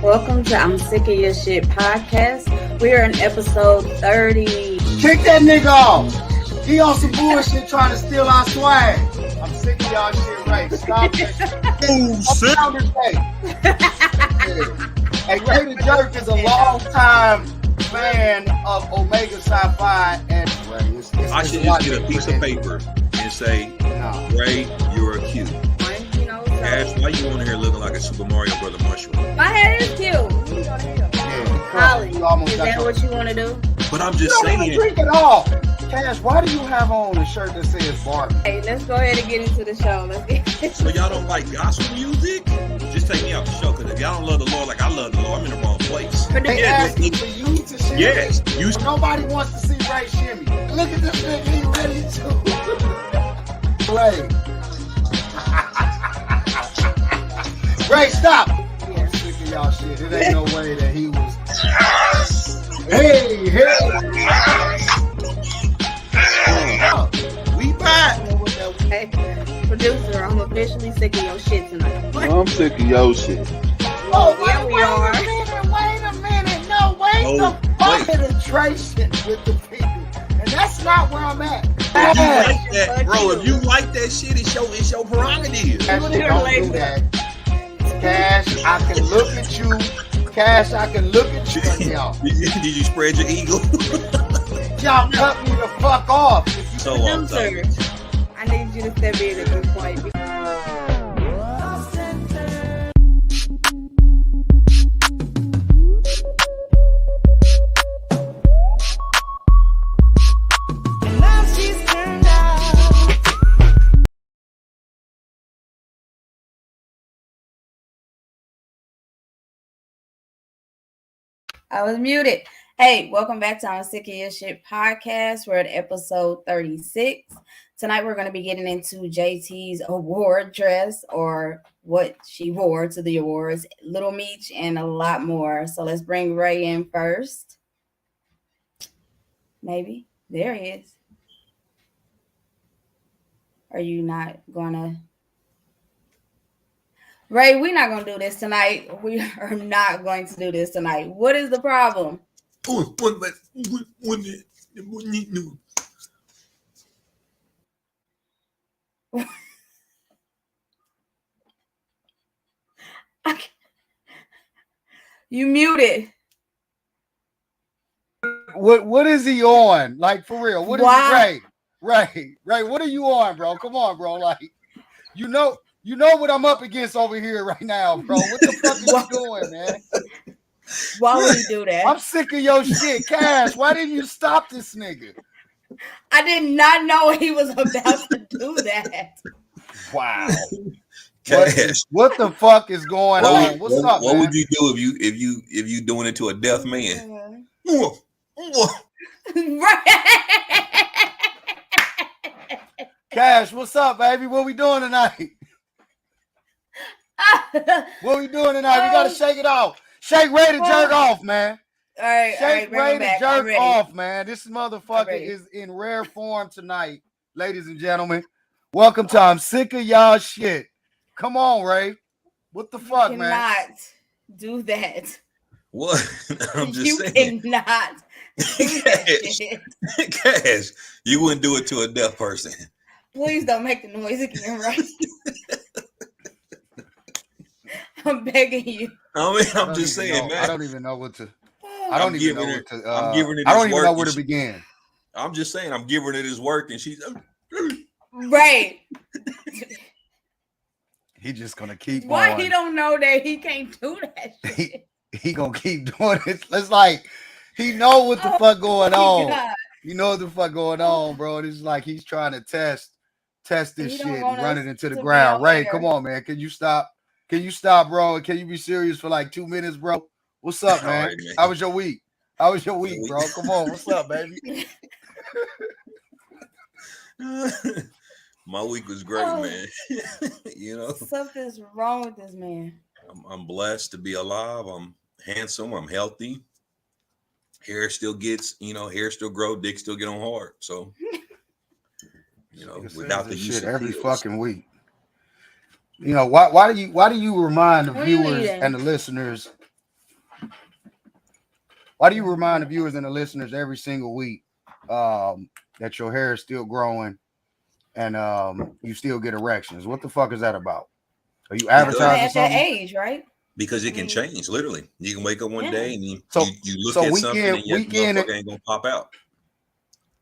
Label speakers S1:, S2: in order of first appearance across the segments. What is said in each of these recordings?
S1: Welcome to I'm Sick of Your Shit podcast. We are in episode 30.
S2: Kick that nigga off. He on some bullshit trying to steal our swag. I'm sick of y'all shit, right? Stop that. Hey, Ray the Jerk is a long-time fan of Omega Sci-Fi, and
S3: I should just get a piece of paper and say, Ray, you're cute. Ash, why you on here looking like a Super Mario Brother mushroom?
S1: My hair is cute. Holly, is that what you want to do?
S3: But I'm just
S2: saying. You don't even drink it all. Cash, why do you have on a shirt that says Barbie?
S1: Hey, let's go ahead and get into the show. Let's get.
S3: So y'all don't like gospel music? Just take me out the show, because if y'all don't love the Lord like I love the Lord, I'm in the wrong place.
S2: They asking for you to shimmy.
S3: Yes.
S2: Nobody wants to see Ray shimmy. Look at this nigga, he ready to. Ray. Ray, stop! I'm sick of y'all shit. It ain't no way that he was. Hey! We back!
S1: Hey, producer, I'm officially sick of your shit tonight.
S4: I'm sick of your shit.
S2: Oh, wait a minute. No, wait the penetration with the people. And that's not where I'm at.
S3: If you like that, bro, if you like that shit, it's your prerogative.
S2: Don't do that. Cash, I can look at you. Cash, I can look at you right now.
S3: Did you spread your eagle?
S2: Y'all cut me the fuck off.
S3: So
S1: Producer, I need you to step in at this point. I was muted. Hey, welcome back to I'm Sick of Your Shit podcast. We're at episode 36. Tonight we're going to be getting into JT's award dress, or what she wore to the awards, Little Meech, and a lot more. So let's bring Ray in first. Maybe. There he is. Are you not going to... Ray, we're not going to do this tonight. We are not going to do this tonight. What is the problem? You muted.
S2: What is he on? Like, for real? What is Ray? Ray, what are you on, bro? Come on, bro. Like, you know what I'm up against over here right now, bro. What the fuck are you doing, man?
S1: Why would he do that?
S2: I'm sick of your shit, Cash. Why didn't you stop this nigga?
S1: I did not know he was about to do that.
S2: Wow.
S3: Cash.
S2: What the fuck is going on? What's up,
S3: What
S2: man?
S3: would you do if you doing it to a deaf man?
S2: Cash, what's up, baby? What we doing tonight? What we doing tonight? We gotta shake it off. Shake Ray the Jerk off, man.
S1: All right,
S2: Shake Ray the Jerk off, man. This motherfucker
S1: is
S2: in rare form tonight, ladies and gentlemen. Welcome to I'm Sick of Y'all Shit. Come on, Ray. What the fuck, man?
S1: You cannot do that.
S3: What? I'm just saying.
S1: You cannot do that shit.
S3: Cash, you wouldn't do it to a deaf person.
S1: Please don't make the noise again, right? I'm begging you.
S3: I'm just saying, man.
S2: I don't even know what to.
S3: I'm giving it
S2: know where to begin.
S3: I'm just saying, I'm giving it his work, and she's
S1: right.
S2: He just gonna keep.
S1: Why
S2: on.
S1: he don't know that he can't do that shit?
S2: He gonna keep doing it. It's like he know what the fuck going on. God. You know what the fuck going on, bro. It's like he's trying to test this shit and run it into the ground. Ray, come on, man. Can you stop? Can you stop, bro? Can you be serious for like 2 minutes, bro? What's up, man? Right, man. How was your week? Bro? Come on. What's up, baby?
S3: My week was great, man. You know,
S1: something's wrong with this man.
S3: I'm blessed to be alive. I'm handsome. I'm healthy. Hair still gets, hair still grow, dick still get on hard. So, without the use
S2: shit
S3: of
S2: every
S3: pills.
S2: fucking week. Why do you remind the viewers and the listeners Why do you remind the viewers and the listeners every single week that your hair is still growing and you still get erections? What the fuck is that about? Are you advertising
S1: at that age, right?
S3: Because it can change, literally. You can wake up one day and you look
S2: at
S3: something and your motherfucker ain't gonna pop out.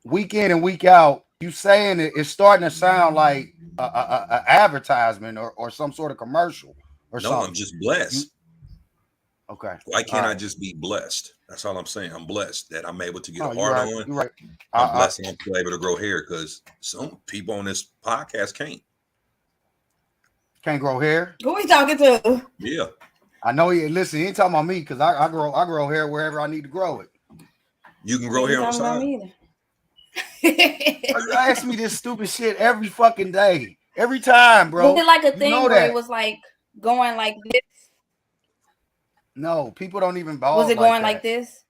S2: Week in and week out, you saying it's starting to sound like a advertisement or some sort of commercial or something.
S3: No, I'm just blessed.
S2: Okay.
S3: Why can't I just be blessed? That's all I'm saying. I'm blessed that I'm able to get a hard on.
S2: You're right.
S3: I'm blessed that I'm able to grow hair because some people on this podcast can't.
S2: Can't grow hair?
S1: Who we talking to?
S3: Yeah.
S2: I know you. Listen, you ain't talking about me because I grow hair wherever I need to grow it.
S3: You can grow hair on the side.
S2: You ask me this stupid shit every fucking day, every time, bro.
S1: Was it like a thing where it was like going like this?
S2: No, people don't even bald.
S1: Was it going like this?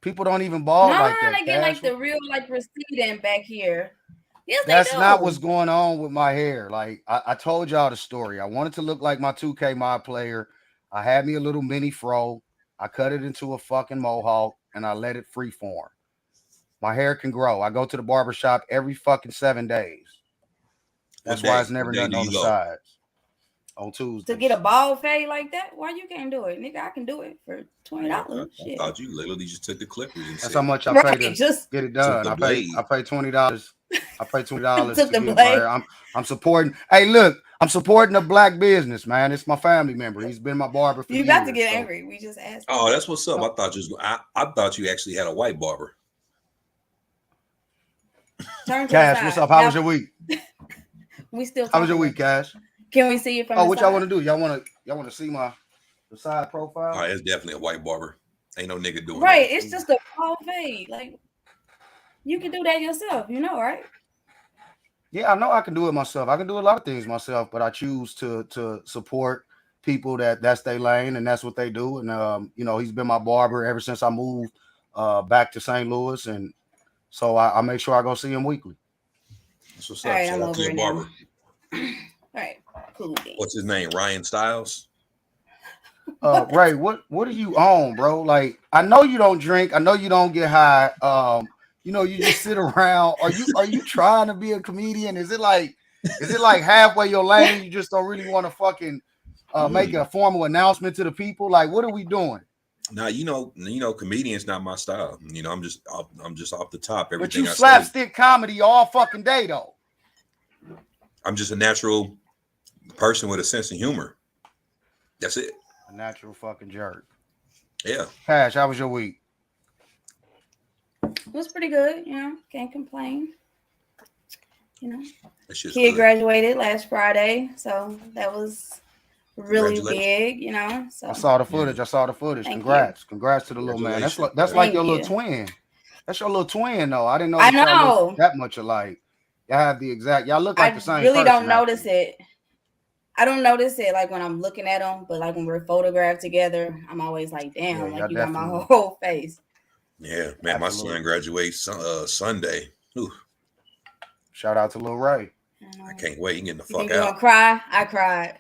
S2: People don't even bald like that.
S1: They get like the real like receding back here. Yes,
S2: that's not what's going on with my hair. Like I told y'all the story. I wanted to look like my 2K mod player. I had me a little mini fro. I cut it into a fucking mohawk and I let it freeform. My hair can grow. I go to the barber shop every fucking 7 days. That's why it's never nothing on the sides. On Tuesday.
S1: To get a bald fade like that? Why you can't do it? Nigga, I can do it for $20.
S3: I thought you literally just took the clippers and
S2: that's how much I paid to just get it done. I pay $20. I pay $20 to get my hair. I'm supporting. Hey, look, I'm supporting a black business, man. It's my family member. He's been my barber for years.
S1: You got to get angry. We just asked.
S3: Oh, that's what's up. I thought you actually had a white barber.
S2: Cash, what's up? How was your week?
S1: We still.
S2: How was your week, Cash?
S1: Can we see it from?
S2: What y'all want to do? Y'all want to see the side profile?
S3: Oh, it's definitely a white barber. Ain't no nigga doing
S1: right.
S3: That.
S1: It's just a bald fade. Like you can do that yourself, right?
S2: Yeah, I know I can do it myself. I can do a lot of things myself, but I choose to support people that's their lane and that's what they do. And he's been my barber ever since I moved back to St. Louis, and so I make sure I go see him weekly.
S3: That's what's up. Right, shout out to your barber.
S1: All right, cool.
S3: What's his name? Ryan Stiles.
S2: Ray, what do you own, bro? Like, I know you don't drink. I know you don't get high. You just sit around. Are you trying to be a comedian? Is it like halfway your lane? You just don't really want to fucking make a formal announcement to the people? Like, what are we doing?
S3: Now, comedian's not my style. I'm just off the top.
S2: But you slapstick comedy all fucking day, though.
S3: I'm just a natural person with a sense of humor. That's it.
S2: A natural fucking jerk.
S3: Yeah.
S2: Cash, how was your week?
S1: It was pretty good. Can't complain.
S3: Kid
S1: good. Graduated last Friday, so that was really big. So
S2: I saw the footage. Congrats to the little man. That's like your little twin. That's your little twin, though. I didn't know. I know that much alike. Y'all have the exact. Y'all look like the same.
S1: I really don't notice it. I don't notice it like when I'm looking at them, but like when we're photographed together, I'm always like, damn, like you got my whole face.
S3: Yeah, man, my son graduates Sunday. Ooh.
S2: Shout out to Lil Ray.
S3: I can't wait. He getting the fuck
S1: out. You gonna cry? I cried.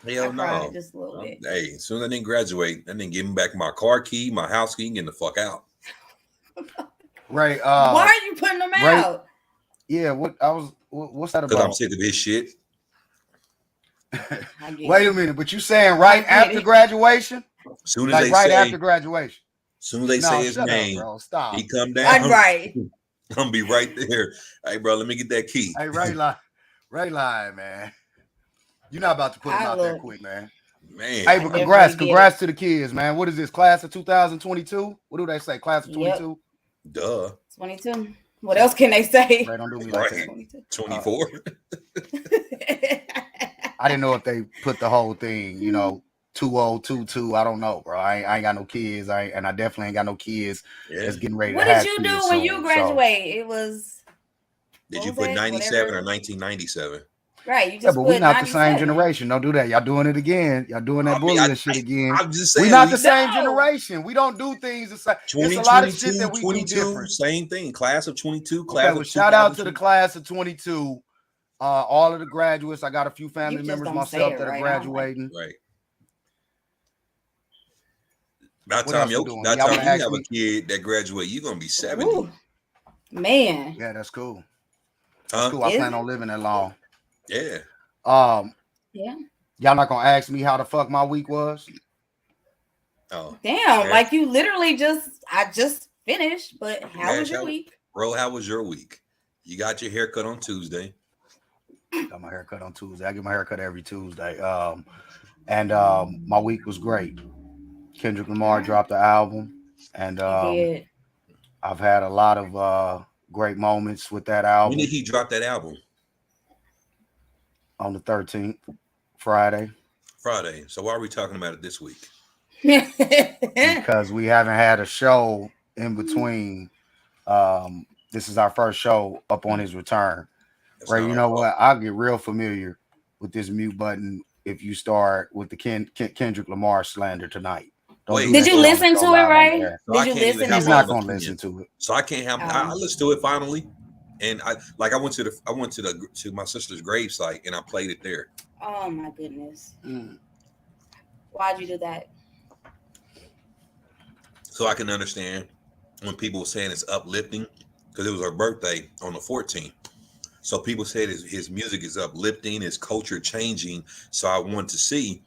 S3: Hell no.
S1: Just a little bit.
S3: Hey, as soon as I didn't graduate, I didn't give him back my car key, my house key, and getting the fuck out.
S2: Ray,
S1: why are you putting them out?
S2: Yeah, what's that about?
S3: Because I'm sick of this shit.
S2: Wait a minute, but you saying right after graduation?
S3: Soon as
S2: after graduation.
S3: Soon as they say his name,
S2: up, bro. Stop.
S3: He come down.
S1: Right.
S3: I'm gonna be right there. Hey, bro, let me get that key.
S2: Hey, Ray lying, man. You're not about to put him out there quick, man.
S3: Man.
S2: Hey, but congrats to the kids, man. What is this, class of 2022? What do they say, class of 22?
S3: Duh.
S1: 22. What else can they say?
S2: Right, don't do me like that.
S3: 24.
S2: I didn't know if they put the whole thing, 2022. I don't know, bro. I ain't got no kids. I definitely ain't got no kids that's getting ready to have kids.
S1: What did you do when you graduate? It was.
S3: Did you put 97 or 1997?
S1: Right. You just
S2: but we're not the same generation. Don't do that. Y'all doing it again. Y'all doing that bullying shit again.
S3: I'm just saying.
S2: We're not the same generation. We don't do things the same. It's a lot of shit that we 22, do different.
S3: Same thing. Class of 22.
S2: Shout out to the class of 22. All of the graduates. I got a few family members myself that are graduating.
S3: Right. By the time you have a kid that graduate, you're gonna be 70.
S1: Ooh, man.
S2: Yeah, that's cool. That's cool. I plan on living that long.
S3: Yeah.
S1: Yeah.
S2: Y'all not gonna ask me how the fuck my week was?
S3: Oh.
S1: Damn, like you literally I just finished, but how was your week?
S2: Bro, how was your week? You got your haircut on Tuesday. Got my haircut on Tuesday. I get my haircut every Tuesday. And my week was great. Kendrick Lamar dropped the album, and I've had a lot of great moments with that album.
S3: When did he drop that album?
S2: On the 13th, Friday.
S3: So why are we talking about it this week?
S2: Because we haven't had a show in between. This is our first show up on his return. Right, you know what? I'll get real familiar with this mute button if you start with the Kendrick Lamar slander tonight.
S1: Did you listen to it, right? Did you listen?
S2: He's not gonna listen to it.
S3: So I can't have. I listened to it finally, and I went to my sister's gravesite and I played it there.
S1: Oh my goodness! Why'd you do that?
S3: So I can understand when people were saying it's uplifting, because it was her birthday on the 14th. So people said his music is uplifting, his culture changing. So I wanted to see,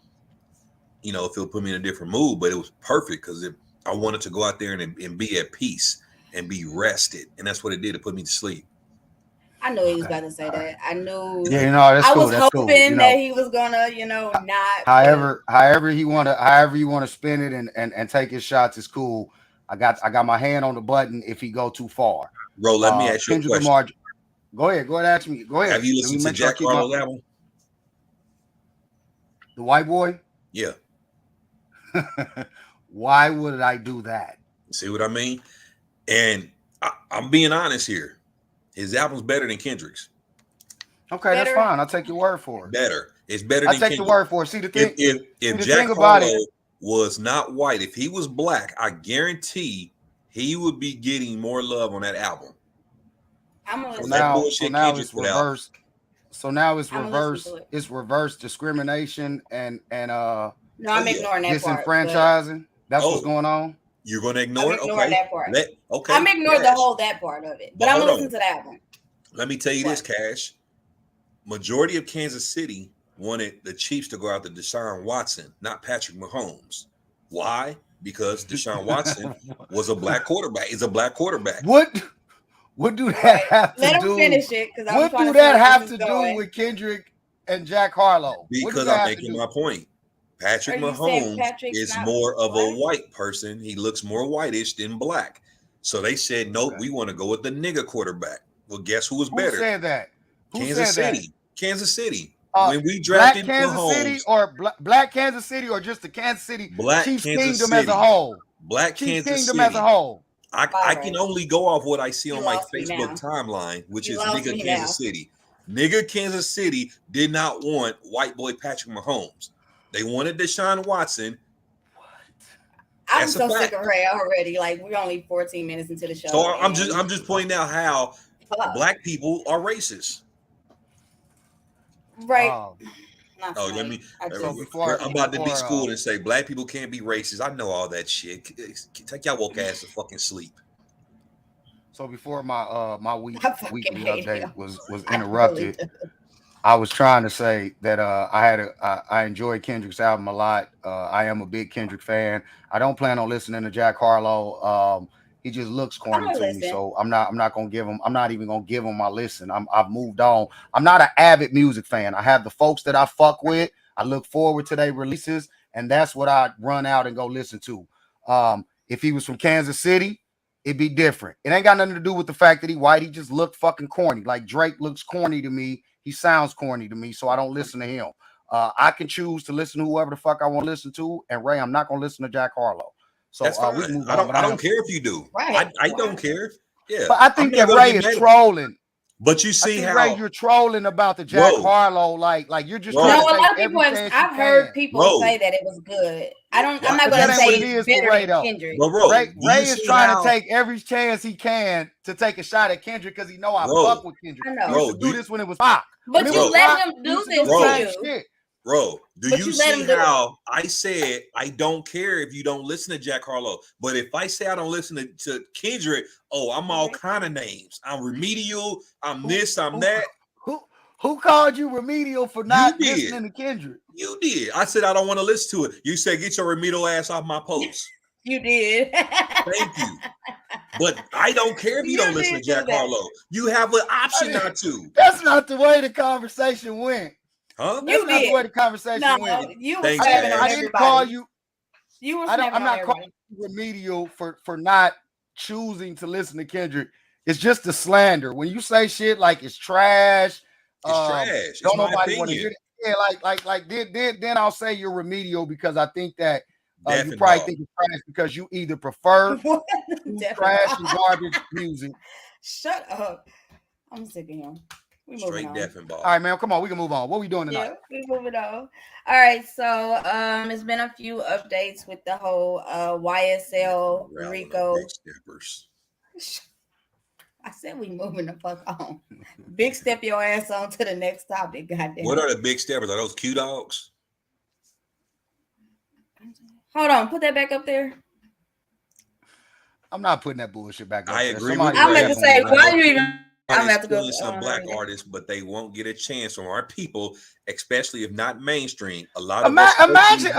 S3: if it'll put me in a different mood, but it was perfect because I wanted to go out there and be at peace and be rested. And that's what it did. It put me to sleep.
S1: I knew he was about to say that. I knew.
S2: Yeah, that's cool.
S1: I was hoping that he was gonna, not.
S2: However you want to spin it and take his shots is cool. I got my hand on the button if he go too far.
S3: Bro, let me ask you a question. Lamar,
S2: go ahead, ask me. Go ahead.
S3: Have you listened to Jack Harlow's album?
S2: The White Boy?
S3: Yeah.
S2: Why would I do that?
S3: See what I mean? And I'm being honest here. His album's better than Kendrick's.
S2: Okay, that's fine. I'll take your word for it.
S3: Better. It's better than Kendrick.
S2: I'll take your word for it. See, the thing
S3: if Jack Harlow was not white, if he was black, I guarantee he would be getting more love on that album.
S2: Now it's reversed. So now it's reverse. It's reverse discrimination and
S1: no, I'm ignoring that part.
S2: Disenfranchising. That's what's going on.
S3: You're going to ignore it? Okay.
S1: That part.
S3: Okay.
S1: I'm ignoring that part of it. But I'm going to listen to that one.
S3: Let me tell you this, Cash. Majority of Kansas City wanted the Chiefs to go out to Deshaun Watson, not Patrick Mahomes. Why? Because Deshaun Watson was a black quarterback. He's a black quarterback.
S2: What do that have to do?
S1: Let him finish it.
S2: What do that have to do with Kendrick and Jack Harlow?
S3: Because I'm making my point. Patrick Mahomes is more of a white person. He looks more whitish than black. So they said, nope, we want to go with the nigga quarterback. Well, guess who was better?
S2: Who said that?
S3: Kansas City. Kansas City.
S2: When we drafted Black Kansas City or just the Kansas City Chiefs Kingdom as a whole?
S3: Black Kansas City
S2: as a whole.
S3: I can only go off what I see on my Facebook timeline, which is nigga Kansas City. Nigga Kansas City did not want white boy Patrick Mahomes. They wanted Deshaun Watson.
S1: What? I'm so sick of Ray already. Like, we're only 14 minutes into the show.
S3: So I'm just pointing out how black people are racist.
S1: Right.
S3: Let me. I'm about to be schooled and say black people can't be racist. I know all that shit. Take y'all woke ass to fucking sleep.
S2: So before my weekly update was interrupted, I was trying to say that I enjoyed Kendrick's album a lot. I am a big Kendrick fan. I don't plan on listening to Jack Harlow. He just looks corny to me, so I'm not gonna give him. I'm not even gonna give him my listen. I've moved on. I'm not an avid music fan. I have the folks that I fuck with. I look forward to their releases, and that's what I run out and go listen to. If he was from Kansas City, it'd be different. It ain't got nothing to do with the fact that he white. He just looked fucking corny. Like Drake looks corny to me. He sounds corny to me, so I don't listen to him. I can choose to listen to whoever the fuck I want to listen to, and Ray, I'm not gonna listen to Jack Harlow. So we move on.
S3: I don't care if you do. Right. I don't care. Yeah.
S2: But I think that Ray is trolling.
S3: But you see how
S2: Ray, you're trolling about the Jack Harlow, like you're just.
S1: No, a lot of people. I've heard people say that it was good. I'm not going to say it's better than Kendrick.
S2: Ray is trying to take every chance he can to take a shot at Kendrick because he know I fuck with Kendrick. I know. He used to do this when it was Pac.
S1: But you let him do this to you.
S3: Bro, do you see how I said I don't care if you don't listen to Jack Harlow? But if I say I don't listen to Kendrick, I'm all kind of names. I'm Remedial. I'm this. I'm that.
S2: Who called you Remedial for not listening to Kendrick?
S3: You did. I said I don't want to listen to it. You said get your Remedial ass off my post.
S1: You did.
S3: Thank you. But I don't care if you don't listen to Jack Harlow. You have an option not to.
S2: That's not the way the conversation went.
S3: Huh?
S2: That's not the way the conversation went.
S1: You
S3: were
S1: snapping on
S2: I didn't call you.
S1: You were snapping
S2: I'm not calling you Remedial for not choosing to listen to Kendrick. It's just the slander. When you say shit like it's trash,
S3: trash.
S2: Don't nobody want to hear it. Yeah, then I'll say you're Remedial because I think that you probably think it's trash because you either prefer trash and garbage music.
S1: Shut up. I'm sick of him.
S3: Straight deaf and ball.
S2: All right, man. Come on, we can move on. What are we doing tonight?
S1: Yeah, we're moving on. All right, so it's been a few updates with the whole YSL Rico. I said we moving the fuck on. Big step your ass on to the next topic. Goddamn.
S3: What are the big steppers? Are those Q dogs?
S1: Hold on, put that back up there.
S2: I'm not putting that bullshit back up
S3: I
S2: there.
S3: agree with you.
S1: I'm about to say, why are you even? I'm
S3: have to go some black artists, but they won't get a chance from our people, especially if not mainstream. A lot of
S2: imagine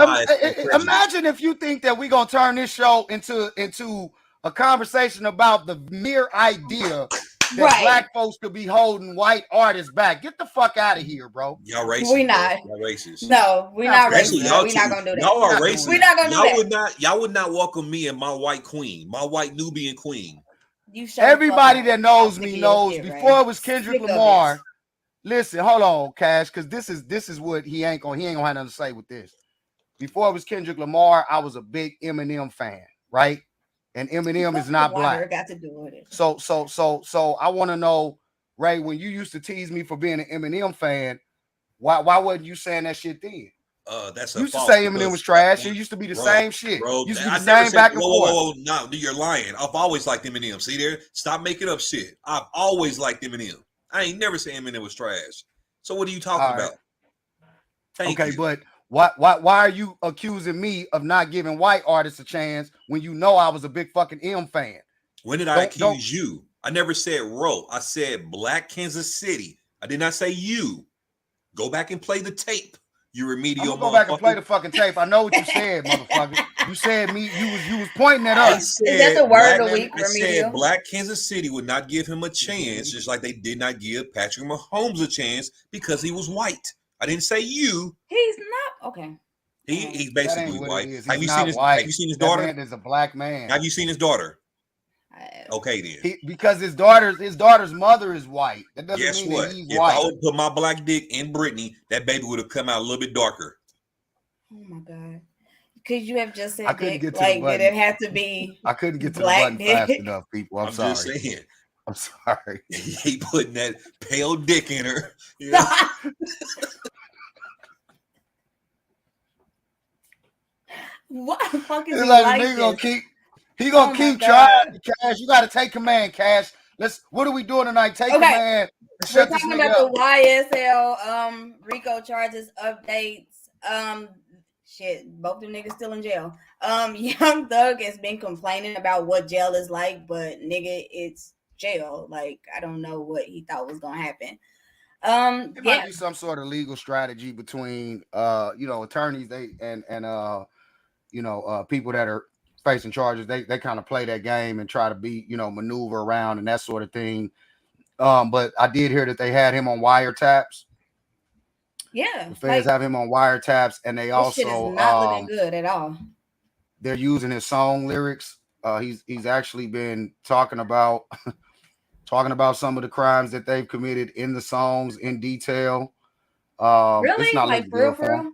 S2: if you think that we're gonna turn this show into a conversation about the mere idea that black folks could be holding white artists back. Get the fuck out of here, bro.
S3: Y'all racist.
S1: We not.
S3: Y'all racist.
S1: No, we're not racist. We're not gonna do that.
S3: Y'all are racist.
S1: We're not gonna do that.
S3: Y'all would not welcome me and my white queen, my white Nubian queen.
S2: Everybody that knows me knows before it was Kendrick Lamar. Listen, hold on, Cash, because this is what he ain't gonna have nothing to say with this. Before it was Kendrick Lamar, I was a big Eminem fan, right? And Eminem is not black.
S1: Got to do with it.
S2: So I want to know, Ray, when you used to tease me for being an Eminem fan, why wasn't you saying that shit then?
S3: That's
S2: you used to say Eminem was trash. It used to be the same shit.
S3: Bro,
S2: used to be the same back and forth.
S3: Whoa, no, you're lying. I've always liked Eminem. See there? Stop making up shit. I've always liked Eminem. I ain't never said Eminem was trash. So what are you talking about? Thank you.
S2: But why are you accusing me of not giving white artists a chance when you know I was a big fucking M fan?
S3: When did I accuse you? I never said Ro. I said Black Kansas City. I did not say you. Go back and play the tape. You Remedial.
S2: Go back and play the fucking tape. I know what you said, motherfucker. You said me. You was pointing at us.
S1: Is that the word of the week?
S3: I said Black Kansas City would not give him a chance, just like they did not give Patrick Mahomes a chance because he was white. I didn't say you.
S1: He's not okay.
S3: He's basically white. Have you seen his daughter?
S2: That man is a black man.
S3: Have you seen his daughter? Okay, then.
S2: Because his daughter's mother is white. That doesn't
S3: Guess
S2: mean
S3: what?
S2: that he's
S3: if
S2: white.
S3: I would put my black dick in Brittany, that baby would have come out a little bit darker.
S1: Oh my god! Could you have just said
S2: I couldn't
S1: dick?
S2: Get to the button.
S1: Did it have to be?
S2: I couldn't get to the button fast enough, people. I'm sorry.
S3: Just saying.
S2: I'm sorry.
S3: He putting that pale dick in her. You know?
S1: What the fuck is
S2: he
S1: like
S2: He gonna keep trying, Cash. You got to take command, Cash. What are we doing tonight? Take command.
S1: We're talking about the YSL Rico charges updates. Both them niggas still in jail. Young Thug has been complaining about what jail is like, but nigga, it's jail. Like, I don't know what he thought was gonna happen.
S2: It might be some sort of legal strategy between attorneys and people that are facing charges. They kind of play that game and try to be, maneuver around and that sort of thing. But I did hear that they had him on wiretaps.
S1: Yeah,
S2: the feds have him on wiretaps, and they also
S1: shit is not looking good at all.
S2: They're using his song lyrics. He's actually been talking about some of the crimes that they've committed in the songs in detail.
S1: Really?
S2: It's not
S1: like for real?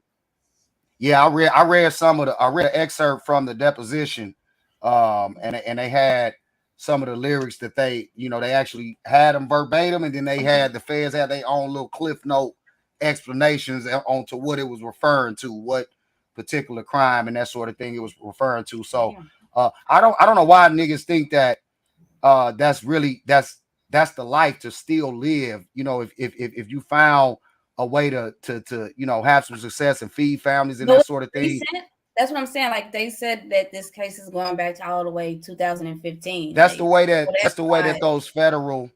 S2: Yeah, I read an excerpt from the deposition, and they had some of the lyrics that they actually had them verbatim, and then they had the feds had their own little cliff note explanations onto what it was referring to, what particular crime and that sort of thing it was referring to. So I don't know why niggas think that that's the life to still live. If you found a way to have some success and feed families and that sort of thing.
S1: That's what I'm saying. Like they said that this case is going back to all the way 2015.
S2: That's the way that those federal,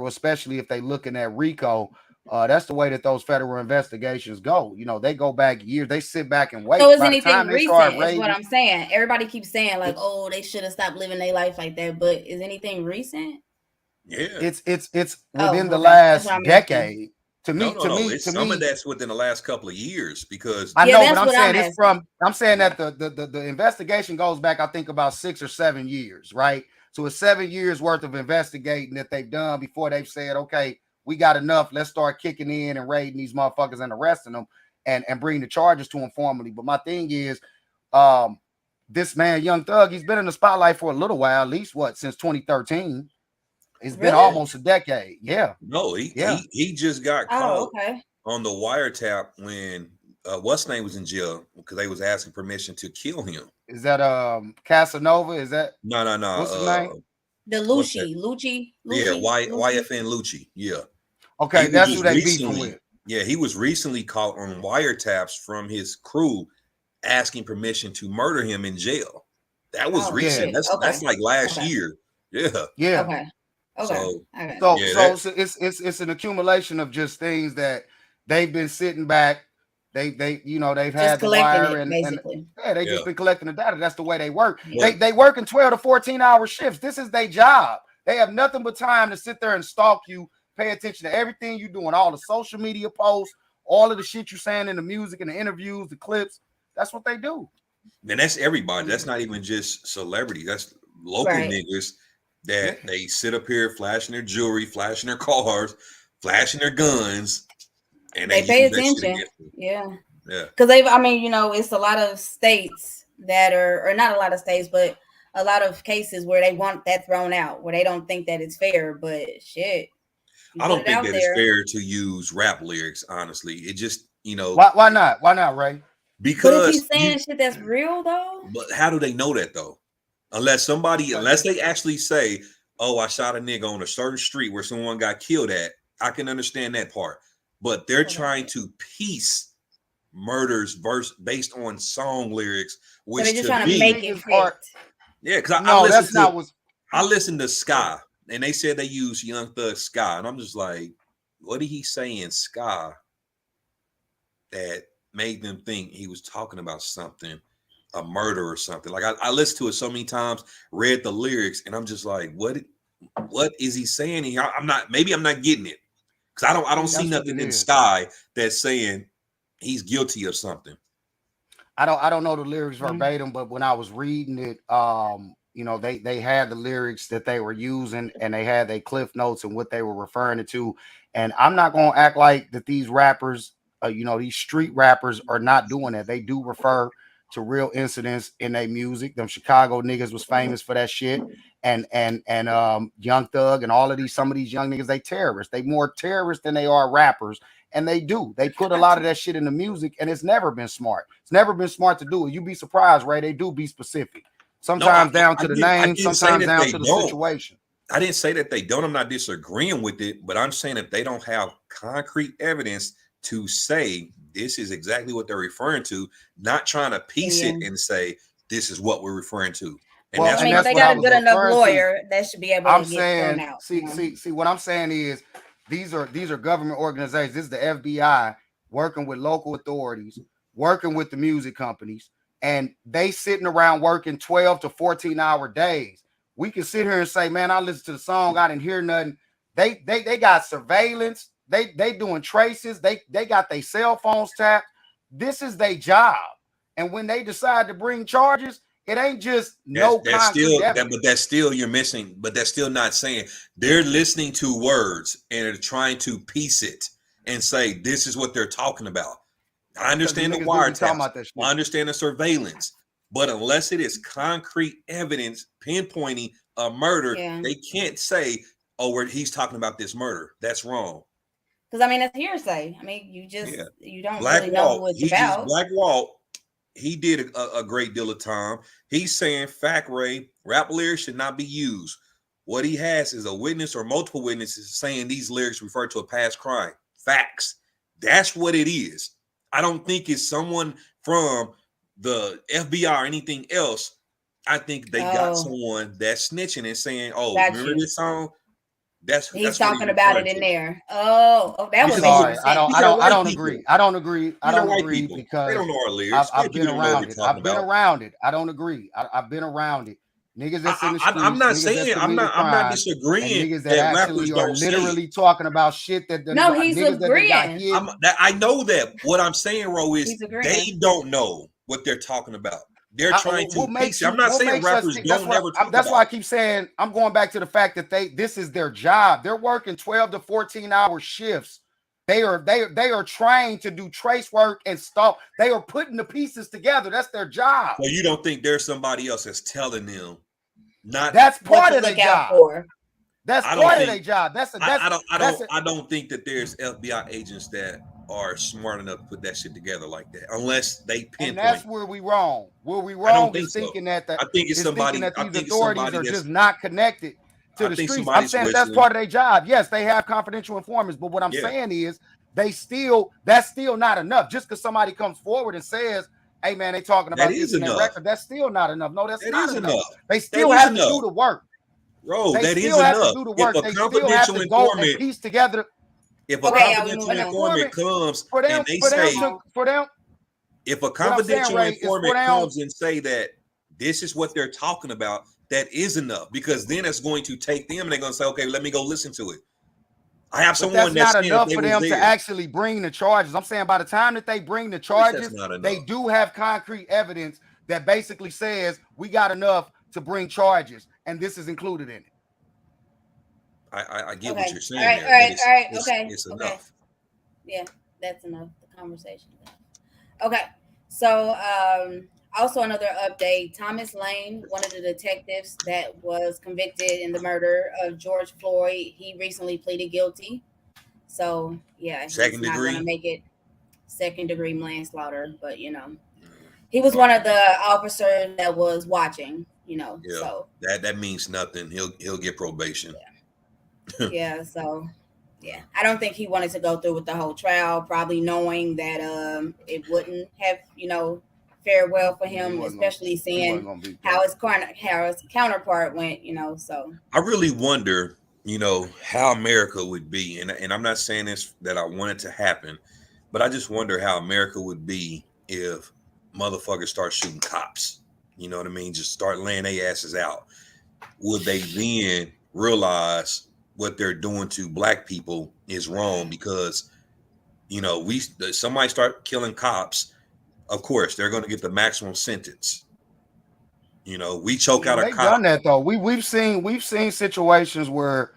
S2: especially if they looking at RICO, that's the way that those federal investigations go. They go back years. They sit back and wait.
S1: So is anything recent? Is what I'm saying. Everybody keeps saying like, oh, they should have stopped living their life like that. But is anything recent?
S3: Yeah,
S2: it's within the last decade. To me,
S3: some of that's within the last couple of years because
S2: I know, but I'm saying I'm saying that the investigation goes back, I think, about 6 or 7 years, right? So it's 7 years worth of investigating that they've done before they've said, okay, we got enough. Let's start kicking in and raiding these motherfuckers and arresting them and bringing the charges to them formally. But my thing is, this man, Young Thug, he's been in the spotlight for a little while, at least since 2013. It's been almost a decade. Yeah.
S3: No, he just got caught on the wiretap when what's name was in jail because they was asking permission to kill him.
S2: Is that Casanova? Is that
S3: no?
S2: What's his name?
S1: The Lucci.
S3: Yeah, YFN Lucci. Yeah.
S2: Okay, that's who they beefing with.
S3: Yeah, he was recently caught on wiretaps from his crew asking permission to murder him in jail. That was recent. Yeah. That's like last year. Yeah.
S2: Yeah.
S1: Okay.
S2: So it's an accumulation of just things that they've been sitting back. They've had the wire and they just been collecting the data. That's the way they work. Yeah. They work in 12 to 14-hour shifts. This is their job. They have nothing but time to sit there and stalk you, pay attention to everything you're doing, all the social media posts, all of the shit you're saying in the music and the interviews, the clips. That's what they do.
S3: And that's everybody. That's not even just celebrities. That's local niggas that they sit up here flashing their jewelry, flashing their cars, flashing their guns, and
S1: they pay attention. Yeah. Because it's a lot of states that are, or not a lot of states, but a lot of cases where they want that thrown out, where they don't think that it's fair. But shit,
S3: I don't think that it's fair to use rap lyrics. Honestly, it just
S2: why not? Why not, Ray?
S3: Because
S1: if he's saying shit that's real though.
S3: But how do they know that though? Unless they actually say, "Oh, I shot a nigga on a certain street where someone got killed at," I can understand that part. But they're trying to piece murders based on song lyrics, which
S1: so they're just trying to make it fit.
S3: Yeah, because I listened to Sky, and they said they used Young Thug Sky, and I'm just like, what did he say in Sky that made them think he was talking about something? A murder or something. Like I listened to it so many times, read the lyrics, and I'm just like, what is he saying here? I'm not getting it because I don't see nothing in Sky that's saying he's guilty of something.
S2: I don't know the lyrics verbatim, but when I was reading it, they had the lyrics that they were using and they had their cliff notes and what they were referring to. And I'm not gonna act like that these rappers, these street rappers are not doing that. They do refer to real incidents in their music. Them Chicago niggas was famous for that shit. And Young Thug and all of some of these young niggas, they terrorists. They more terrorists than they are rappers. And they put a lot of that shit in the music, and it's never been smart. It's never been smart to do it. You'd be surprised, Ray. They do be specific. Sometimes down to the name, sometimes down to the situation.
S3: I didn't say that they don't. I'm not disagreeing with it, but I'm saying that they don't have concrete evidence to say this is exactly what they're referring to, not trying to piece it and say this is what we're referring to. And
S1: that's if they got a good enough lawyer, that should be able to get thrown out.
S2: See, what I'm saying is these are government organizations. This is the FBI working with local authorities, working with the music companies, and they sitting around working 12 to 14-hour days. We can sit here and say, man, I listened to the song, I didn't hear nothing. They got surveillance. They doing traces. They got their cell phones tapped. This is their job. And when they decide to bring charges, it ain't just
S3: that's still you're missing. But that's still not saying they're listening to words and are trying to piece it and say this is what they're talking about. I understand the wiretaps. I understand the surveillance. But unless it is concrete evidence pinpointing a murder, they can't say, "Oh, he's talking about this murder." That's wrong.
S1: Because that's hearsay. You don't really know what it's about.
S3: Black Walt, he did a great deal of time. He's saying, fact, Ray, rap lyrics should not be used. What he has is a witness or multiple witnesses saying these lyrics refer to a past crime. facts. That's what it is. I don't think it's someone from the FBI or anything else. I think they got someone that's snitching and saying, "Oh, remember this song?
S1: He's talking about it in there." Oh, that was
S2: sorry. I don't agree. I don't agree because
S3: they don't know our lyrics.
S2: I've been around it. I've been around it. I don't agree. I've been around it. Niggas that's in the streets.
S3: I'm not saying I'm not disagreeing.
S2: Niggas that actually are literally talking about shit that
S1: he's agreeing.
S3: I know that. What I'm saying, Ro, is they don't know what they're talking about. They're trying to. I'm not saying rappers don't ever talk.
S2: That's why I keep saying I'm going back to the fact that this is their job. They're working 12 to 14-hour shifts. They are trained to do trace work and stuff. They are putting the pieces together. That's their job.
S3: So you don't think there's somebody else that's telling them?
S2: That's part of their job. That's part of their job.
S3: I don't think that there's FBI agents that are smart enough to put that shit together like that, unless they pinpoint.
S2: And that's where we wrong. Where we wrong is thinking that
S3: I think it's somebody
S2: that these authorities are just not connected to the streets. I'm saying that's part of their job. Yes, they have confidential informants, but what I'm saying is that's still not enough. Just because somebody comes forward and says, "Hey man, they talking about this in their record," that's still not enough. No, that's not enough. They still have to do the work.
S3: Bro, that is enough.
S2: If a confidential informant piece together.
S3: If a confidential informant comes and they say, if a confidential informant comes and say that this is what they're talking about, that is enough, because then it's going to take them and they're going to say, okay, let me go listen to it. I have someone that's
S2: not enough for them to actually bring the charges. I'm saying by the time that they bring the charges, they do have concrete evidence that basically says we got enough to bring charges, and this is included in it.
S3: I get what you're saying.
S1: All right.
S3: It's enough.
S1: Yeah, that's enough. The conversation. Okay. So, also another update. Thomas Lane, one of the detectives that was convicted in the murder of George Floyd, he recently pleaded guilty. So, yeah, he's not going to make it second-degree manslaughter, but he was one of the officers that was watching. So
S3: that means nothing. He'll get probation.
S1: Yeah. So yeah, I don't think he wanted to go through with the whole trial, probably knowing that it wouldn't have fared well for him, especially seeing how his counterpart went. So
S3: I really wonder how America would be, and I'm not saying this that I want it to happen, but I just wonder how America would be if motherfuckers start shooting cops. You know what I mean? Just start laying their asses out. Would they then realize what they're doing to black people is wrong? Because somebody start killing cops, of course they're going to get the maximum sentence. We choke out a cop. They've
S2: done that though. We've seen situations where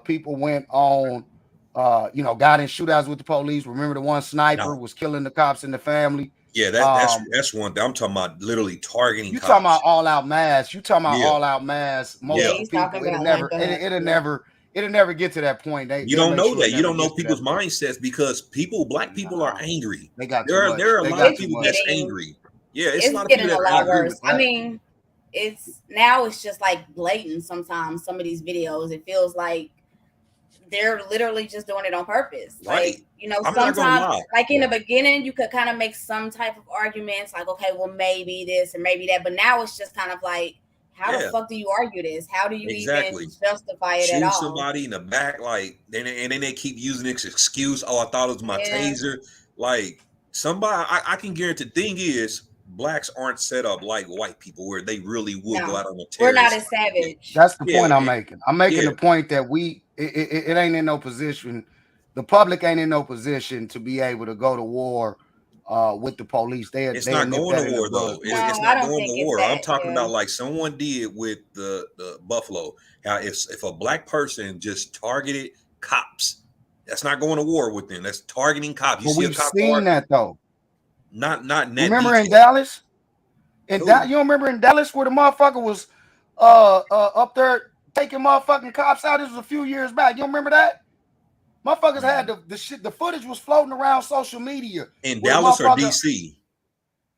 S2: people went on got in shootouts with the police. Remember the one sniper was killing the cops and the family.
S3: Yeah, that's one thing. I'm talking about literally targeting.
S2: You talking about all out mass? You talking about all out mass? Most people, it'll never get to that point.
S3: You don't know that. You don't know people's mindsets because black people are angry. There are a lot of people that's angry. Yeah, it's
S1: getting a lot worse. I mean, it's just like blatant. Sometimes some of these videos, it feels like they're literally just doing it on purpose.
S3: Right.
S1: Like, sometimes, like in the beginning, you could kind of make some type of arguments like, okay, well, maybe this and maybe that. But now it's just kind of like, how the fuck do you argue this? How do you even justify it at all?
S3: Shoot somebody in the back, like, and then they keep using this excuse. Oh, I thought it was my taser. Like, somebody, I can guarantee. The thing is, blacks aren't set up like white people where they really would go out on a terrorist.
S1: We're not as savage.
S2: That's the point I'm making. I'm making the point that it ain't in no position. The public ain't in no position to be able to go to war with the police.
S3: It's not going to war though. It's not going to war. I'm talking about like someone did with the Buffalo. Now, if a black person just targeted cops, that's not going to war with them. That's targeting cops.
S2: But we've seen that though.
S3: Not in that.
S2: Remember in Dallas? You don't remember in Dallas where the motherfucker was up there taking motherfucking cops out? This was a few years back. You don't remember that? Motherfuckers had the footage was floating around social media.
S3: In Dallas or DC?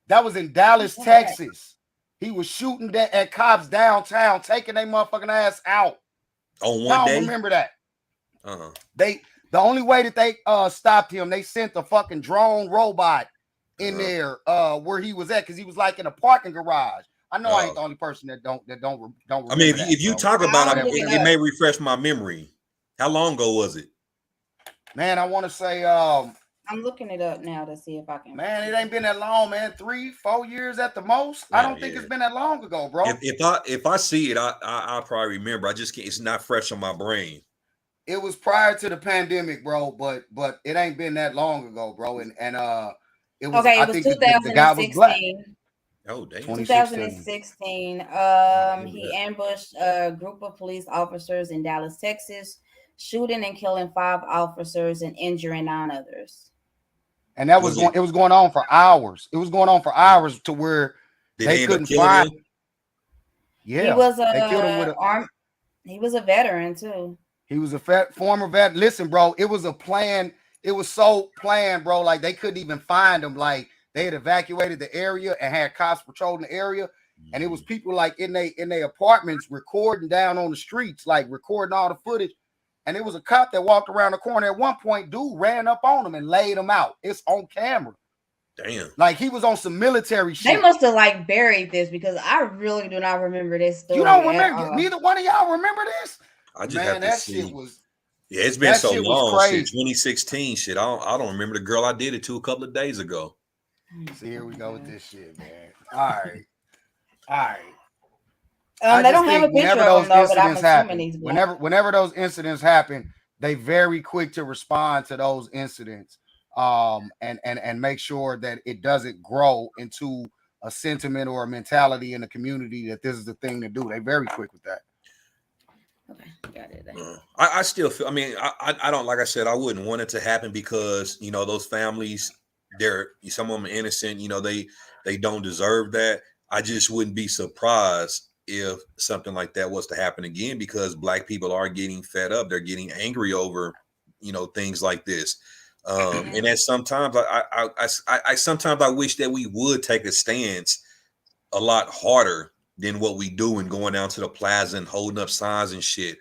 S2: That was in Dallas, Texas. He was shooting at cops downtown, taking their motherfucking ass out.
S3: On one day?
S2: I don't remember that.
S3: Uh-huh.
S2: The only way that they stopped him, they sent a fucking drone robot in there where he was at, because he was like in a parking garage. I know I ain't the only person that don't remember.
S3: I mean, if you talk about it, it may refresh my memory. How long ago was it?
S2: Man, I want to say
S1: I'm looking it up now to see if I can.
S2: Man, it ain't been that long, man. 3-4 years at the most. I don't think it's been that long ago, bro.
S3: If I see it, I'll probably remember. I just can't. It's not fresh on my brain.
S2: It was prior to the pandemic, bro. But it ain't been that long ago, bro. And it was.
S1: Okay,
S2: I
S1: it was
S2: think
S1: 2016.
S2: the guy was black.
S3: Oh, damn.
S1: 2016. He ambushed a group of police officers in Dallas, Texas, shooting and killing 5 officers and injuring 9 others.
S2: And that was it was going on for hours. It was going on for hours to where they couldn't find him. Yeah,
S1: he was
S2: they killed him with
S1: he was a veteran too.
S2: He was a former vet. Listen, bro, it was a plan. It was so planned, bro. Like they couldn't even find him. Like they had evacuated the area and had cops patrolling the area, and it was people like in their apartments recording down on the streets, like recording all the footage. And it was a cop that walked around the corner. At one point, dude ran up on him and laid him out. It's on camera.
S3: Damn.
S2: Like he was on some military shit.
S1: They must have like buried this because I really do not remember this story.
S2: You don't remember? Neither one of y'all remember this?
S3: I just have to see.
S2: Shit was.
S3: Yeah, it's been so long. Shit, 2016 shit. I don't remember the girl I did it to a couple of days ago.
S2: See, here we go with this shit, man. All right.
S1: They don't have a picture of them, though, but I'm assuming he's black.
S2: Whenever those incidents happen, they very quick to respond to those incidents, and make sure that it doesn't grow into a sentiment or a mentality in the community that this is the thing to do. They very quick with that.
S1: Okay, got it.
S3: I still feel. I mean, I don't, like I said, I wouldn't want it to happen because those families, some of them are innocent. They don't deserve that. I just wouldn't be surprised if something like that was to happen again, because black people are getting fed up. They're getting angry over, things like this. And that sometimes I sometimes I wish that we would take a stance a lot harder than what we do and going down to the plaza and holding up signs and shit.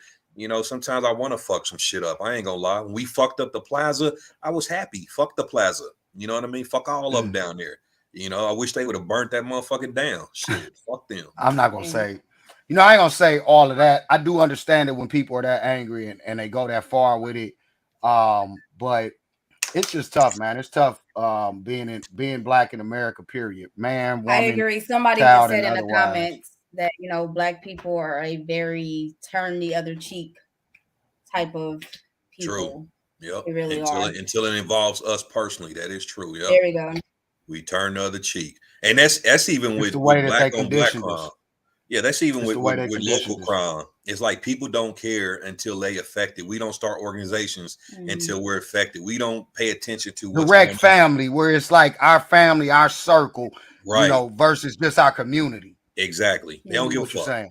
S3: Sometimes I want to fuck some shit up. I ain't gonna lie. When we fucked up the plaza, I was happy. Fuck the plaza. You know what I mean? Fuck all of them down there. I wish they would have burnt that motherfucker down. Shit, fuck them.
S2: I'm not gonna say, I ain't gonna say all of that. I do understand it when people are that angry and they go that far with it. But it's just tough, man. It's tough being black in America, period. Man, woman,
S1: I agree. Somebody just said in the comments that black people are a very turn the other cheek type of people.
S3: True. Yep.
S1: They really
S3: until it involves us personally. That is true. Yep.
S1: There we go.
S3: We turn the other cheek. And that's even with black on black crime. Yeah, that's even with local crime. It's like people don't care until they affected. We don't start organizations until we're affected. We don't pay attention to
S2: direct family, where it's like our family, our circle,
S3: right?
S2: Versus just our community.
S3: Exactly. They don't give a fuck.